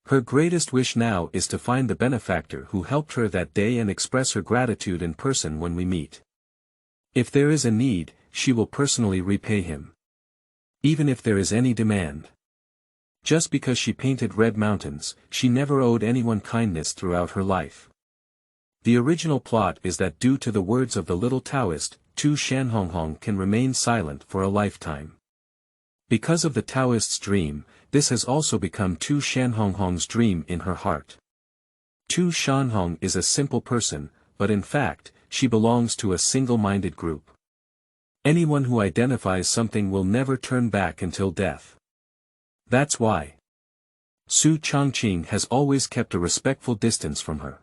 Her greatest wish now is to find the benefactor who helped her that day and express her gratitude in person when we meet. If there is a need, she will personally repay him. Even if there is any demand. Just because she painted red mountains, she never owed anyone kindness throughout her life. The original plot is that due to the words of the little Taoist, Tu Shanhonghong can remain silent for a lifetime. Because of the Taoist's dream, this has also become Tu Shanhonghong's dream in her heart. Tu Shanhong is a simple person, but in fact, she belongs to a single-minded group. Anyone who identifies something will never turn back until death. That's why Xu Changqing has always kept a respectful distance from her.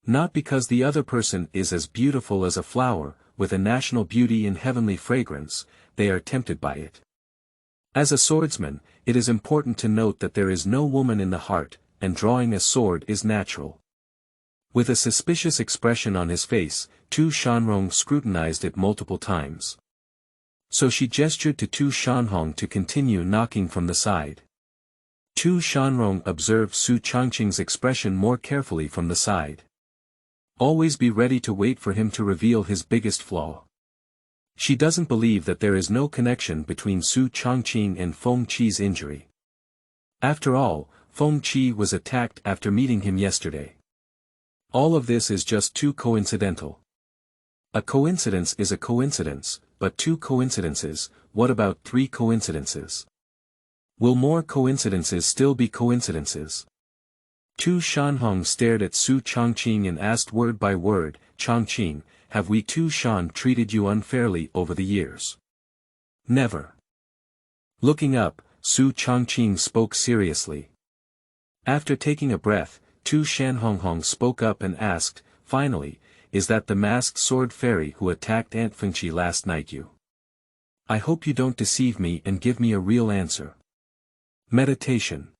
Not because the other person is as beautiful as a flower, with a national beauty and heavenly fragrance, they are tempted by it. As a swordsman, it is important to note that there is no woman in the heart, and drawing a sword is natural. With a suspicious expression on his face, Tu Shanrong scrutinized it multiple times. So she gestured to Tu Shanhong to continue knocking from the side. Tu Shanrong observed Xu Changqing's expression more carefully from the side. Always be ready to wait for him to reveal his biggest flaw. She doesn't believe that there is no connection between Xu Changqing and Feng Qi's injury. After all, Feng Qi was attacked after meeting him yesterday. All of this is just too coincidental. A coincidence is a coincidence, but 2 coincidences, what about 3 coincidences? Will more coincidences still be coincidences? Tu Shanhong stared at Xu Changqing and asked word by word, "Changqing, have we Tu Shan treated you unfairly over the years?" "Never." Looking up, Xu Changqing spoke seriously. After taking a breath, Tu Shanhonghong spoke up and asked, "Finally, is that the masked sword fairy who attacked Aunt Fengqi last night you? I hope you don't deceive me and give me a real answer." Meditation.